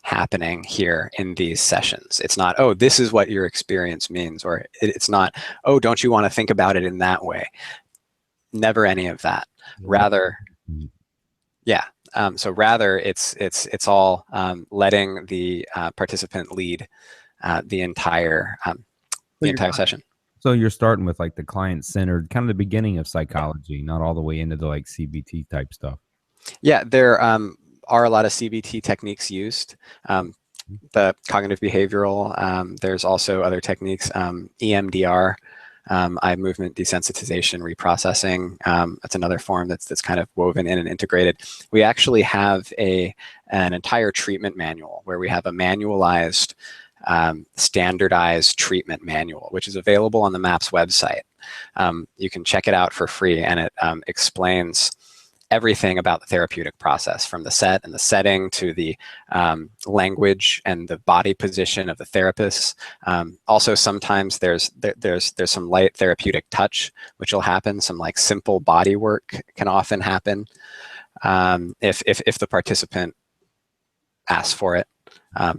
happening here in these sessions. It's not, oh, this is what your experience means, or it's not, oh, don't you want to think about it in that way? Never any of that. Rather, yeah. So rather, it's all letting the participant lead the entire session. So you're starting with like the client-centered, kind of the beginning of psychology, not all the way into the like CBT type stuff. Yeah, there are a lot of CBT techniques used. The cognitive behavioral. There's also other techniques. EMDR. Eye movement desensitization reprocessing. That's another form that's kind of woven in and integrated. We actually have an entire treatment manual where we have a manualized standardized treatment manual, which is available on the MAPS website. You can check it out for free, and it explains everything about the therapeutic process, from the set and the setting to the language and the body position of the therapist. Also, sometimes there's some light therapeutic touch, which will happen. Some like simple body work can often happen if the participant asks for it.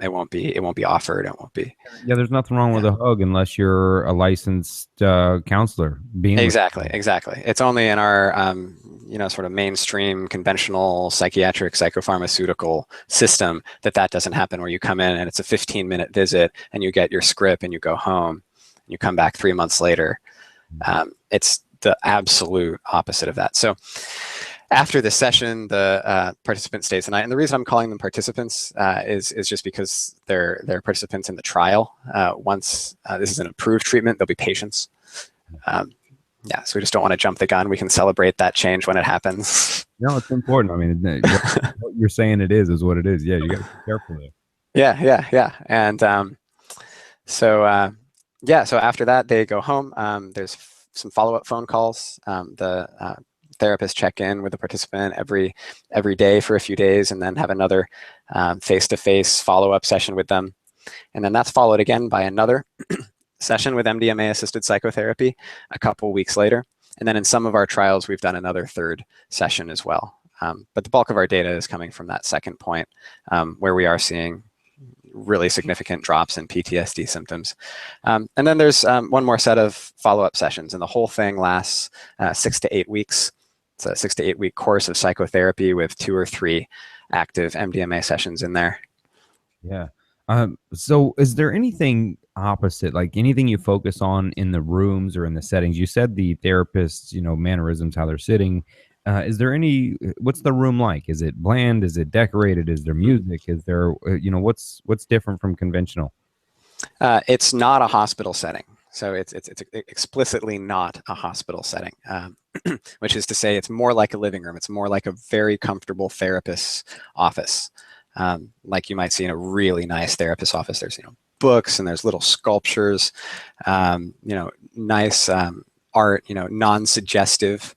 It won't be offered. It won't be. Yeah, there's nothing wrong with a hug unless you're a licensed counselor. Exactly. It's only in our sort of mainstream conventional psychiatric psychopharmaceutical system that doesn't happen, where you come in and it's a 15-minute visit and you get your script and you go home. You come back 3 months later. It's the absolute opposite of that. So after the session, the participant stays the night. And the reason I'm calling them participants is just because they're participants in the trial. Once this is an approved treatment, they'll be patients. So we just don't want to jump the gun. We can celebrate that change when it happens. No, it's important. I mean, what you're saying it is what it is. Yeah, you got to be careful there. Yeah. And so after that, they go home. There's some follow-up phone calls. The therapists check in with the participant every day for a few days, and then have another face-to-face follow-up session with them. And then that's followed again by another session with MDMA-assisted psychotherapy a couple weeks later. And then in some of our trials, we've done another third session as well. But the bulk of our data is coming from that second point, where we are seeing really significant drops in PTSD symptoms. And then there's one more set of follow-up sessions, and the whole thing lasts 6 to 8 weeks. It's a 6 to 8 week course of psychotherapy with 2 or 3 active MDMA sessions in there. Yeah. So is there anything opposite, like anything you focus on in the rooms or in the settings? You said the therapists, mannerisms, how they're sitting. Is there what's the room like? Is it bland? Is it decorated? Is there music? Is there, what's different from conventional? It's not a hospital setting. So it's explicitly not a hospital setting, which is to say it's more like a living room. It's more like a very comfortable therapist's office, like you might see in a really nice therapist's office. There's books, and there's little sculptures, nice art, non-suggestive,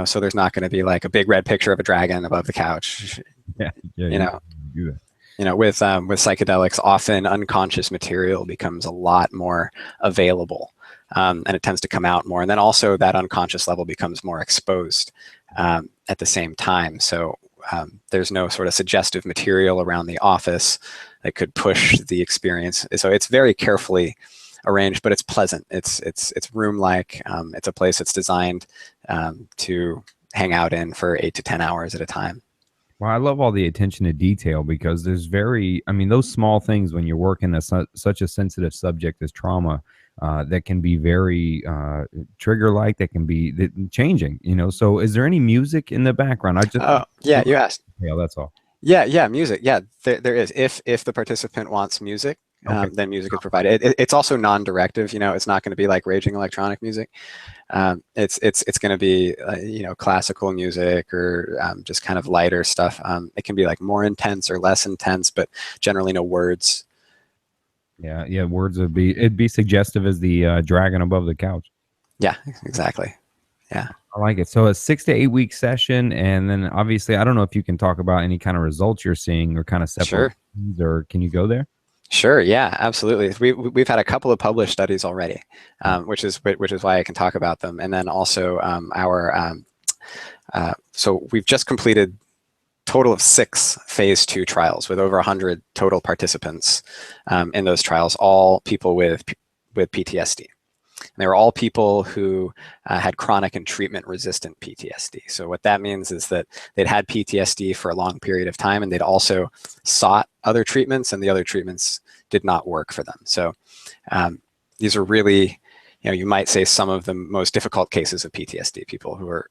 so there's not going to be like a big red picture of a dragon above the couch. With psychedelics, often unconscious material becomes a lot more available, and it tends to come out more. And then also that unconscious level becomes more exposed at the same time. So there's no sort of suggestive material around the office that could push the experience. So it's very carefully arranged, but it's pleasant. It's room-like. It's a place that's designed to hang out in for 8 to 10 hours at a time. Well, I love all the attention to detail, because there's those small things when you're working as such a sensitive subject as trauma, that can be very trigger-like, that can be changing, So is there any music in the background? You asked. Yeah, that's all. Yeah, music. Yeah, there is. If the participant wants music, then music is provided. It's also non-directive. It's not going to be like raging electronic music. It's going to be classical music, or just kind of lighter stuff. It can be like more intense or less intense, but generally no words. Yeah, words it'd be suggestive as the dragon above the couch. Yeah, exactly. Yeah, I like it. So a 6 to 8 week session, and then obviously I don't know if you can talk about any kind of results you're seeing, or kind of separate, or can you go there? Sure. Yeah, absolutely. We've had a couple of published studies already, which is why I can talk about them. And then also so we've just completed total of 6 phase 2 trials with over 100 total participants in those trials, all people with PTSD. And they were all people who had chronic and treatment-resistant PTSD. So what that means is that they'd had PTSD for a long period of time, and they'd also sought other treatments, and the other treatments did not work for them. So these are really, you might say, some of the most difficult cases of PTSD, people who are,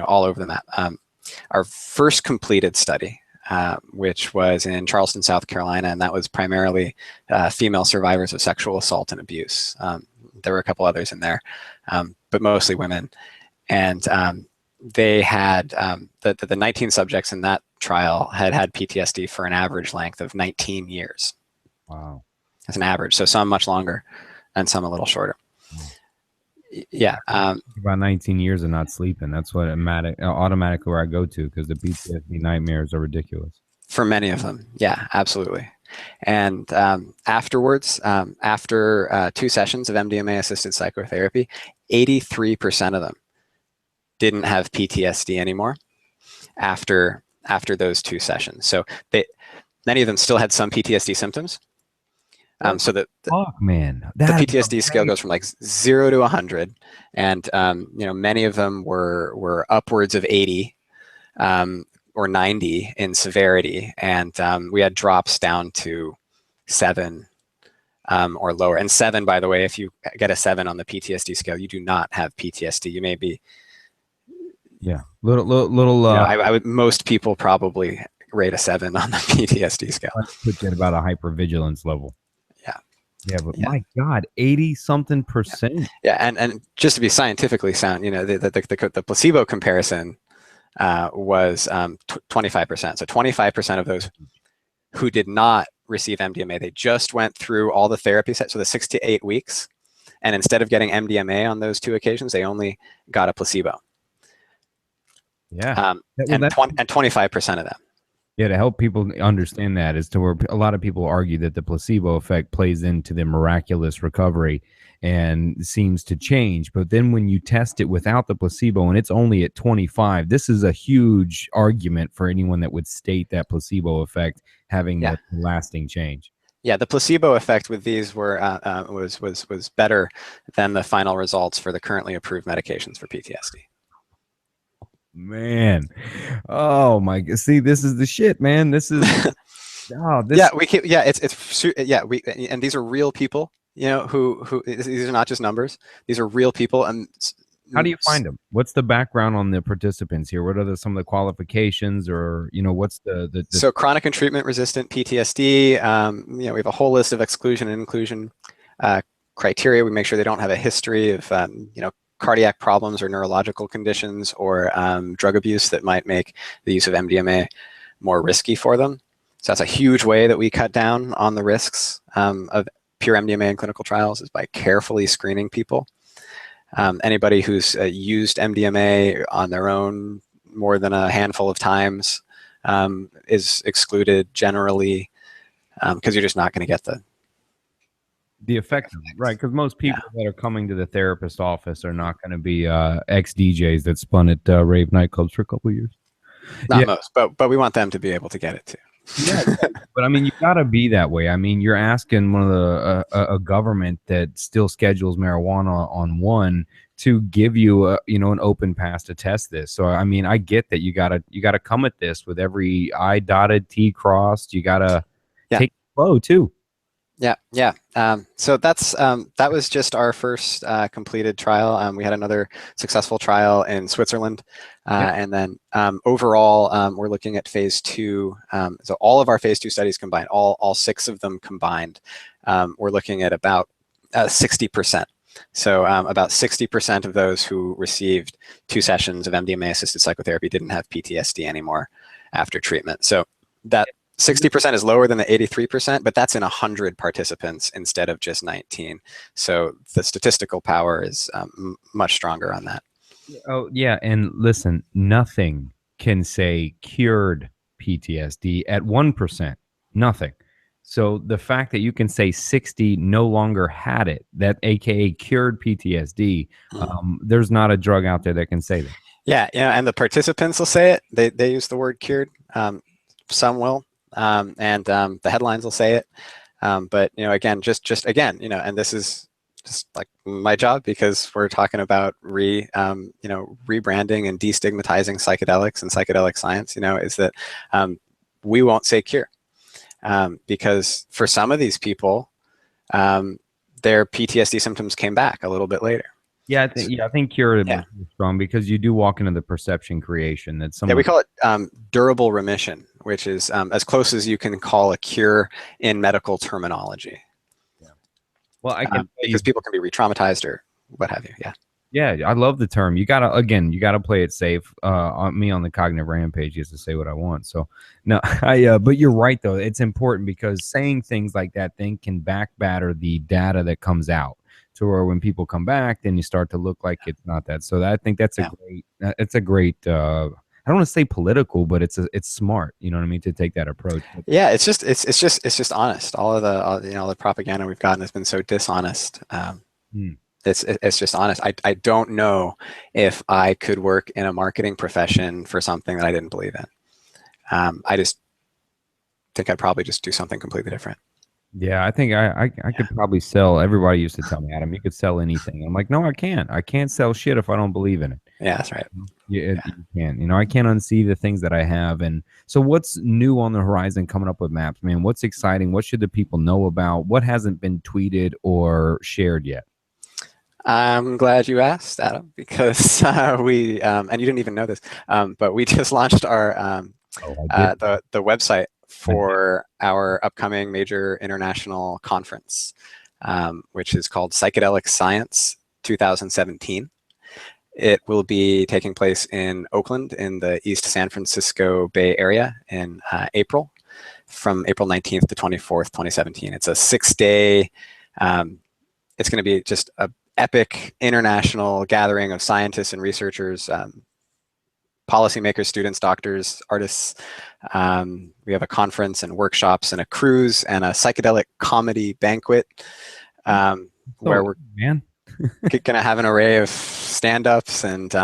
all over the map. Our first completed study, which was in Charleston, South Carolina, and that was primarily female survivors of sexual assault and abuse. There were a couple others in there, but mostly women. And they had, the 19 subjects in that trial had PTSD for an average length of 19 years. Wow. as an average. So some much longer and some a little shorter. Yeah. About 19 years of not sleeping. That's what automatically where I go to, because the PTSD nightmares are ridiculous. For many of them. Yeah, absolutely. And afterwards, after 2 sessions of MDMA-assisted psychotherapy, 83% of them didn't have PTSD anymore after those 2 sessions. So many of them still had some PTSD symptoms. So the PTSD scale goes from like 0 to 100, and many of them were upwards of 80 or 90 in severity, and we had drops down to 7 or lower. And 7, by the way, if you get a 7 on the PTSD scale, you do not have PTSD. You may be most people probably rate a 7 on the PTSD scale. Let's put you at about a hypervigilance level. Yeah, but my God, 80-something%. Yeah, and just to be scientifically sound, the placebo comparison was 25%. So 25% of those who did not receive MDMA, they just went through all the therapy sets, so the 6 to 8 weeks, and instead of getting MDMA on those 2 occasions, they only got a placebo. Yeah, and 25% of them. Yeah, to help people understand that, is to where a lot of people argue that the placebo effect plays into the miraculous recovery and seems to change. But then when you test it without the placebo and it's only at 25, this is a huge argument for anyone that would state that placebo effect having the lasting change. Yeah, the placebo effect with these was better than the final results for the currently approved medications for PTSD. Man, oh my God! See, this is the shit, man. This is and these are real people. Who these are not just numbers. These are real people. And how do you find them? What's the background on the participants here? What are some of the qualifications, or what's the So chronic and treatment resistant PTSD. We have a whole list of exclusion and inclusion criteria. We make sure they don't have a history of cardiac problems or neurological conditions or drug abuse that might make the use of MDMA more risky for them. So that's a huge way that we cut down on the risks of pure MDMA in clinical trials, is by carefully screening people. Anybody who's used MDMA on their own more than a handful of times is excluded generally, because you're just not going to get the effect, right? Because most people that are coming to the therapist office are not going to be ex-DJs that spun at rave nightclubs for a couple of years. Not most, but we want them to be able to get it too. Yeah, but I mean, you got to be that way. I mean, you're asking one of the a government that still schedules marijuana on one to give you an open pass to test this. So I mean, I get that you gotta come at this with every I dotted, T crossed. You gotta take it slow too. Yeah. So that was just our first completed trial. We had another successful trial in Switzerland, and then overall we're looking at phase 2. So all of our phase 2 studies combined, all 6 of them combined, we're looking at about 60%. So about 60% of those who received 2 sessions of MDMA-assisted psychotherapy didn't have PTSD anymore after treatment. So that 60% is lower than the 83%, but that's in 100 participants instead of just 19. So the statistical power is much stronger on that. Oh, yeah. And listen, nothing can say cured PTSD at 1%. Nothing. So the fact that you can say 60 no longer had it, that AKA cured PTSD, there's not a drug out there that can say that. Yeah, and the participants will say it. They use the word cured. Some will. And the headlines will say it, but again, just again, and this is just like my job, because we're talking about rebranding and destigmatizing psychedelics and psychedelic science. Is that we won't say cure, because for some of these people, their PTSD symptoms came back a little bit later. Yeah, I think curative is strong, because you do walk into the perception creation that someone. Yeah, we call it durable remission, which is as close as you can call a cure in medical terminology. Yeah. Well, I can because people can be re-traumatized or what have you. Yeah. Yeah, I love the term. You gotta play it safe. On me on the cognitive rampage is to say what I want. So no, but you're right though. It's important because saying things like that thing can backbatter the data that comes out. To where when people come back, then you start to look like it's not that. So I think that's a Yeah. great. It's a great. I don't want to say political, but it's smart. You know what I mean, to take that approach. But, Yeah, it's just honest. All of the propaganda we've gotten has been so dishonest. hmm. It's just honest. I don't know if I could work in a marketing profession for something that I didn't believe in. I just think I'd probably just do something completely different. Yeah, I think I could probably sell. Everybody used to tell me, Adam, you could sell anything. I'm like, no, I can't. I can't sell shit if I don't believe in it. Yeah, that's right. Yeah, Yeah. you can't. I can't unsee the things that I have. And so, what's new on the horizon coming up with Maps, man? What's exciting? What should the people know about? What hasn't been tweeted or shared yet? I'm glad you asked, Adam, because we and you didn't even know this, but we just launched our Oh, I did. the website I did. for our upcoming major international conference, which is called Psychedelic Science 2017. It will be taking place in Oakland in the East San Francisco Bay Area in April, from April 19th to 24th, 2017. It's a 6-day, it's going to be just a epic international gathering of scientists and researchers, policymakers, students, doctors, artists. We have a conference and workshops and a cruise and a psychedelic comedy banquet, where we're man. going to have an array of stand-ups and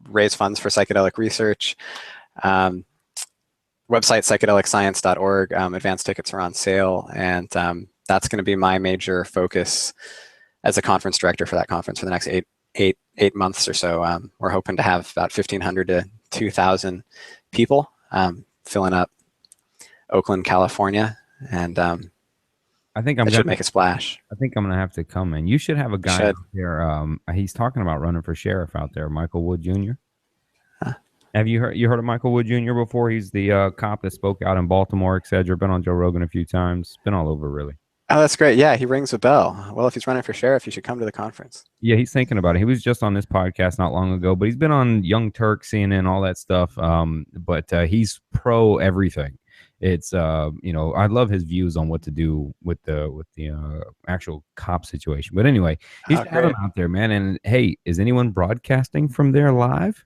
raise funds for psychedelic research. Website psychedelicscience.org. Advance tickets are on sale, and that's going to be my major focus as a conference director for that conference for the next eight months or so. We're hoping to have about 1,500 to 2,000 people filling up Oakland, California, and I think it should make a splash. I think I'm gonna have to come, man. You should have a guy out there. He's talking about running for sheriff out there, Michael Wood Jr. Huh. Have you heard of Michael Wood Jr. before? He's the cop that spoke out in Baltimore, etc. Been on Joe Rogan a few times. Been all over, really. Oh, that's great. Yeah, he rings a bell. Well, if he's running for sheriff, you should come to the conference. Yeah, he's thinking about it. He was just on this podcast not long ago, but he's been on Young Turk, CNN, all that stuff. But he's pro everything. It's I love his views on what to do with the actual cop situation. But anyway, he's have him out there, man. And hey, is anyone broadcasting from there live?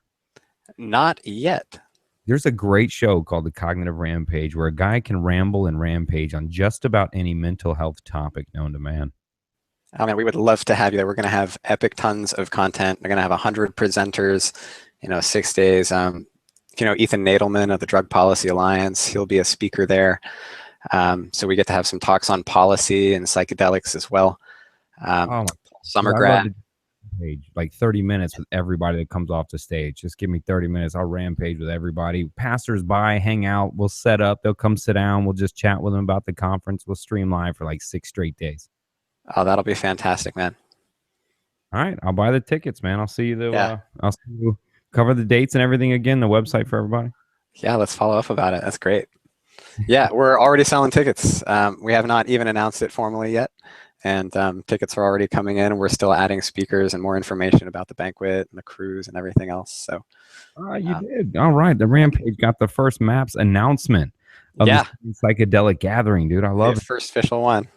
Not yet. There's a great show called The Cognitive Rampage where a guy can ramble and rampage on just about any mental health topic known to man. I mean, we would love to have you there. We're going to have epic tons of content. We're going to have 100 presenters, 6 days. Ethan Nadelman of the Drug Policy Alliance, he'll be a speaker there. So we get to have some talks on policy and psychedelics as well. Summer grad. Page like 30 minutes with everybody that comes off the stage. Just give me 30 minutes. I'll rampage with everybody. Passers by, hang out. We'll set up. They'll come sit down. We'll just chat with them about the conference. We'll stream live for like 6 straight days. Oh, that'll be fantastic, man. All right, I'll buy the tickets, man. I'll see you. I'll see you. Cover the dates and everything again. The website for everybody. Yeah, let's follow up about it. That's great. Yeah, we're already selling tickets. We have not even announced it formally yet. And tickets are already coming in. We're still adding speakers and more information about the banquet and the cruise and everything else. So, you did. All right. The Rampage got the first Maps announcement of the psychedelic gathering, dude. I love it. First official one.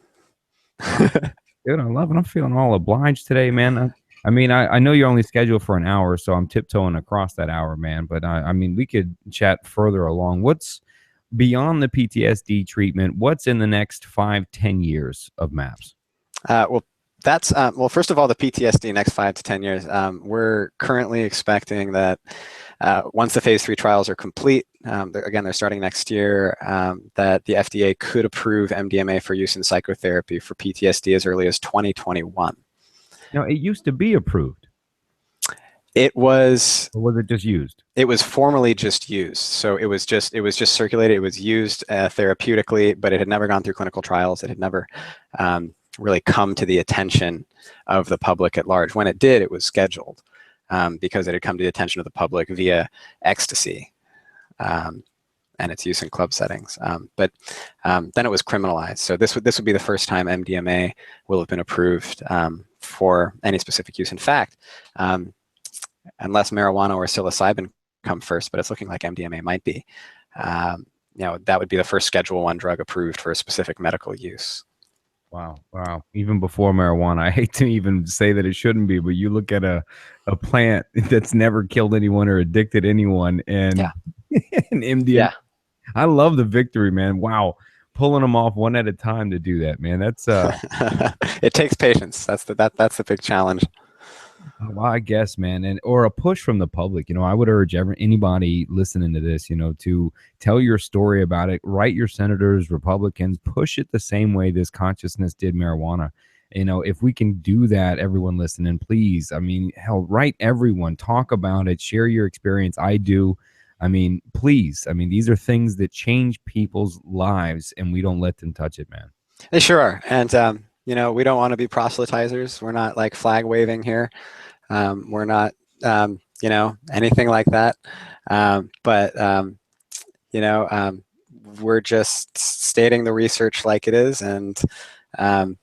Dude, I love it. I'm feeling all obliged today, man. I mean, I know you're only scheduled for an hour, so I'm tiptoeing across that hour, man. But I mean, we could chat further along. What's beyond the PTSD treatment? What's in the next 5-10 years of Maps? That's first of all, the PTSD next 5 to 10 years. We're currently expecting that once the phase 3 trials are complete, they're starting next year, that the FDA could approve MDMA for use in psychotherapy for PTSD as early as 2021. Now, it used to be approved. It was. Or was it just used? It was formally just used. So it was just circulated. It was used therapeutically, but it had never gone through clinical trials. It had never really come to the attention of the public at large. When it did, it was scheduled because it had come to the attention of the public via ecstasy and its use in club settings. But then it was criminalized. So this would be the first time MDMA will have been approved for any specific use. In fact, unless marijuana or psilocybin come first, but it's looking like MDMA might be, that would be the first Schedule 1 drug approved for a specific medical use. Wow. Wow. Even before marijuana, I hate to even say that it shouldn't be, but you look at a plant that's never killed anyone or addicted anyone, and, and MDMA. Yeah. I love the victory, man. Wow. Pulling them off one at a time to do that, man. That's it takes patience. That's the big challenge. well, I guess, man, and or a push from the public. I would urge anybody listening to this, to tell your story about it. Write your senators, Republicans, push it the same way this consciousness did marijuana. If we can do that, everyone listening, please. I mean, hell, write everyone, talk about it, share your experience. I do. I mean, please. I mean, these are things that change people's lives, and we don't let them touch it, man. They sure are. And, we don't want to be proselytizers. We're not like flag waving here. We're not, anything like that. We're just stating the research like it is. And, that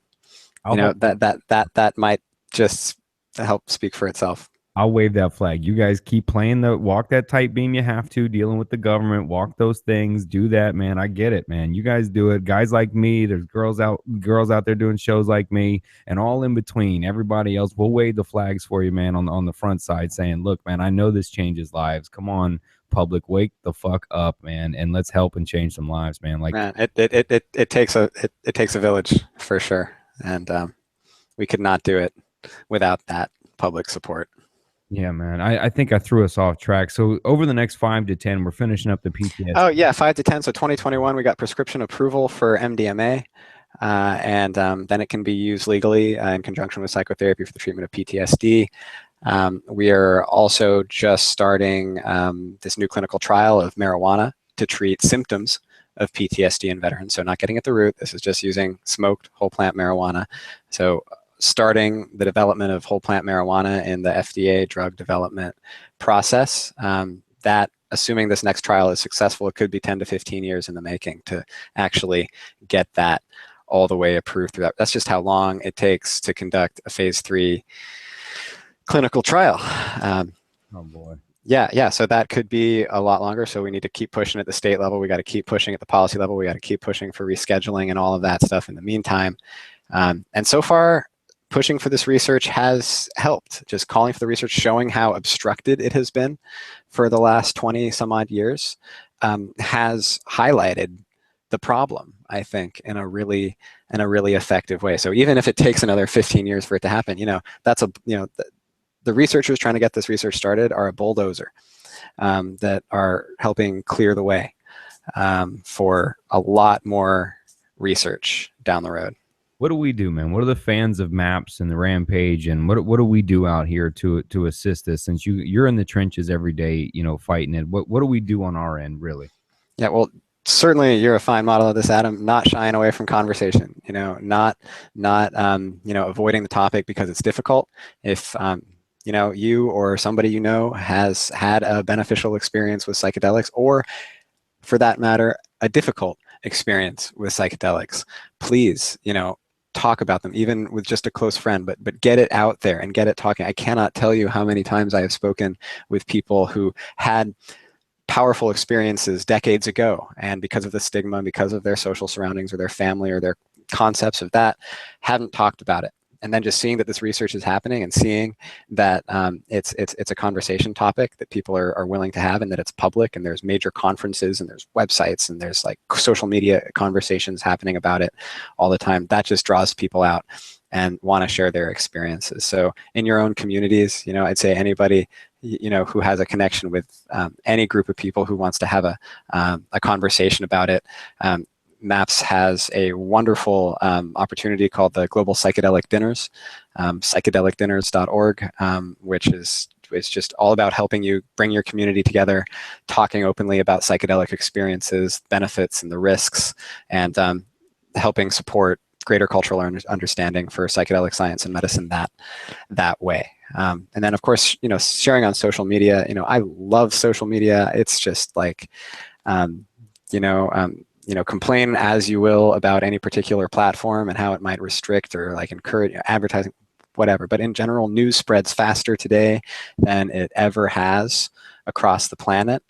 might just help speak for itself. I'll wave that flag. You guys keep playing walk that tight beam you have to, dealing with the government, walk those things, do that, man. I get it, man. You guys do it. Guys like me, there's girls out there doing shows like me, and all in between. Everybody else, we'll wave the flags for you, man, on the front side, saying, look, man, I know this changes lives. Come on, public, wake the fuck up, man, and let's help and change some lives, man. Like, man, it takes a village for sure. And we could not do it without that public support. Yeah, man. I think I threw us off track. So over the next 5 to 10, we're finishing up the PTSD. Oh, yeah, 5 to 10. So 2021, we got prescription approval for MDMA. And then it can be used legally in conjunction with psychotherapy for the treatment of PTSD. We are also just starting this new clinical trial of marijuana to treat symptoms of PTSD in veterans. So not getting at the root. This is just using smoked whole plant marijuana. So starting the development of whole plant marijuana in the FDA drug development process. That, assuming this next trial is successful, it could be 10 to 15 years in the making to actually get that all the way approved through that. That's just how long it takes to conduct a phase 3 clinical trial. Oh boy. Yeah. So that could be a lot longer. So we need to keep pushing at the state level. We got to keep pushing at the policy level. We got to keep pushing for rescheduling and all of that stuff in the meantime. And so far, pushing for this research has helped. Just calling for the research, showing how obstructed it has been for the last 20 some odd years, has highlighted the problem, I think, in a really effective way. So even if it takes another 15 years for it to happen, that's the researchers trying to get this research started are a bulldozer that are helping clear the way for a lot more research down the road. What do we do, man? What are the fans of MAPS and the Rampage, and what do we do out here to assist this? Since you're in the trenches every day, fighting it. What do we do on our end, really? Yeah, well, certainly you're a fine model of this, Adam. Not shying away from conversation. Not avoiding the topic because it's difficult. If you or somebody has had a beneficial experience with psychedelics, or for that matter, a difficult experience with psychedelics, please, talk about them, even with just a close friend, but get it out there and get it talking. I cannot tell you how many times I have spoken with people who had powerful experiences decades ago, and because of the stigma, because of their social surroundings or their family or their concepts of that, hadn't talked about it. And then just seeing that this research is happening and seeing that it's a conversation topic that people are willing to have, and that it's public, and there's major conferences and there's websites and there's like social media conversations happening about it all the time, that just draws people out and want to share their experiences. So in your own communities, I'd say anybody, who has a connection with any group of people who wants to have a conversation about it, MAPS has a wonderful opportunity called the Global Psychedelic Dinners, psychedelicdinners.org, which is just all about helping you bring your community together, talking openly about psychedelic experiences, benefits and the risks, and helping support greater cultural understanding for psychedelic science and medicine that way. And then, of course, sharing on social media. I love social media. It's just like, complain as you will about any particular platform and how it might restrict or like encourage advertising. whatever. But in general, news spreads faster today than it ever has across the planet.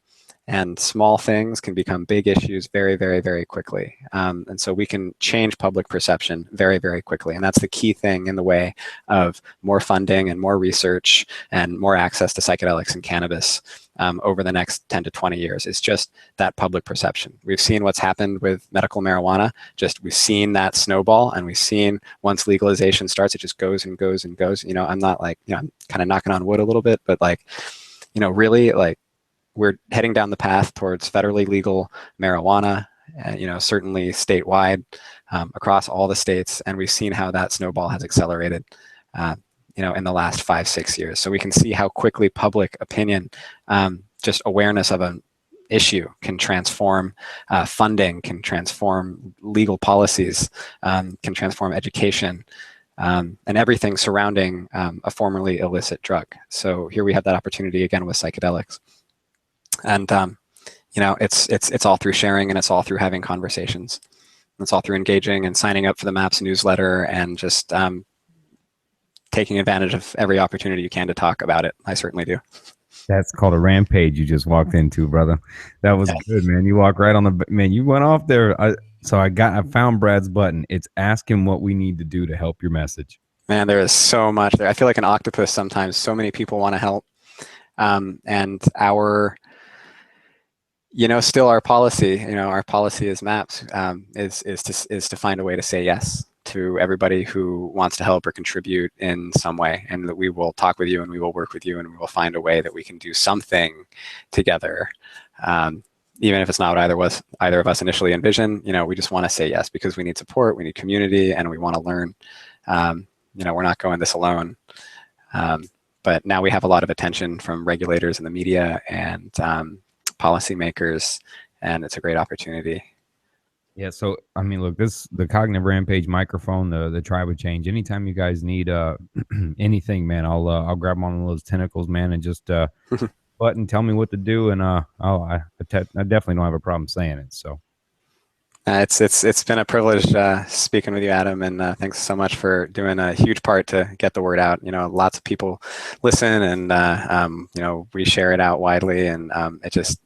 And small things can become big issues very, very, very quickly. And so we can change public perception very, very quickly. And that's the key thing in the way of more funding and more research and more access to psychedelics and cannabis over the next 10 to 20 years. It's just that public perception. We've seen what's happened with medical marijuana. We've seen that snowball, and we've seen once legalization starts, it just goes and goes and goes. I'm not like, I'm kind of knocking on wood a little bit, but like, really like, we're heading down the path towards federally legal marijuana, certainly statewide, across all the states. And we've seen how that snowball has accelerated, in the last 5-6 years. So we can see how quickly public opinion, just awareness of an issue can transform funding, can transform legal policies, can transform education, and everything surrounding a formerly illicit drug. So here we have that opportunity again with psychedelics. And it's all through sharing, and it's all through having conversations. It's all through engaging and signing up for the MAPS newsletter, and just taking advantage of every opportunity you can to talk about it. I certainly do. That's called a rampage you just walked into, brother. That was good, man. You walked right on the man. You went off there. I found Brad's button. It's ask him what we need to do to help your message. Man, there is so much there. I feel like an octopus sometimes. So many people want to help, and our still our policy, as MAPS, is to find a way to say yes to everybody who wants to help or contribute in some way, and that we will talk with you, and we will work with you, and we will find a way that we can do something together, even if it's not what either of us initially envisioned. We just want to say yes because we need support, we need community, and we want to learn. We're not going this alone. But now we have a lot of attention from regulators in the media and policymakers, and it's a great opportunity. Yeah, so I mean, look, the Cognitive Rampage microphone, the Tribe of Change. Anytime you guys need anything, man, I'll grab one of those tentacles, man, and just button, tell me what to do, and I definitely don't have a problem saying it. So it's been a privilege speaking with you, Adam, and thanks so much for doing a huge part to get the word out. Lots of people listen, and we share it out widely, and it just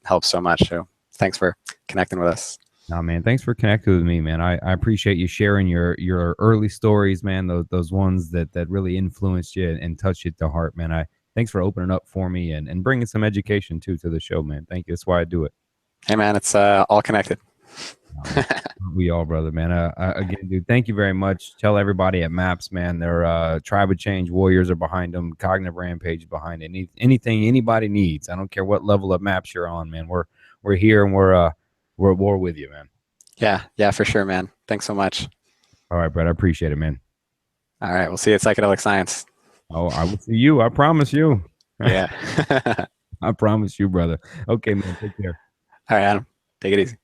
helps so much. So thanks for connecting with us. No, man, thanks for connecting with me, man. I appreciate you sharing your early stories, man. Those ones that really influenced you and touched you at the heart, man. Thanks for opening up for me and bringing some education too to the show, man. Thank you. That's why I do it. Hey, man, it's all connected. We all, brother, man. Again, dude, thank you very much. Tell everybody at MAPS, man, their Tribe of Change warriors are behind them. Cognitive Rampage behind it. Anything anybody needs. I don't care what level of MAPS you're on, man. We're here, and we're at war with you, man. Yeah, for sure, man. Thanks so much. All right, Brett. I appreciate it, man. All right, we'll see you at Psychedelic Science. Oh, I will see you. I promise you. Yeah. I promise you, brother. Okay, man. Take care. All right, Adam. Take it easy.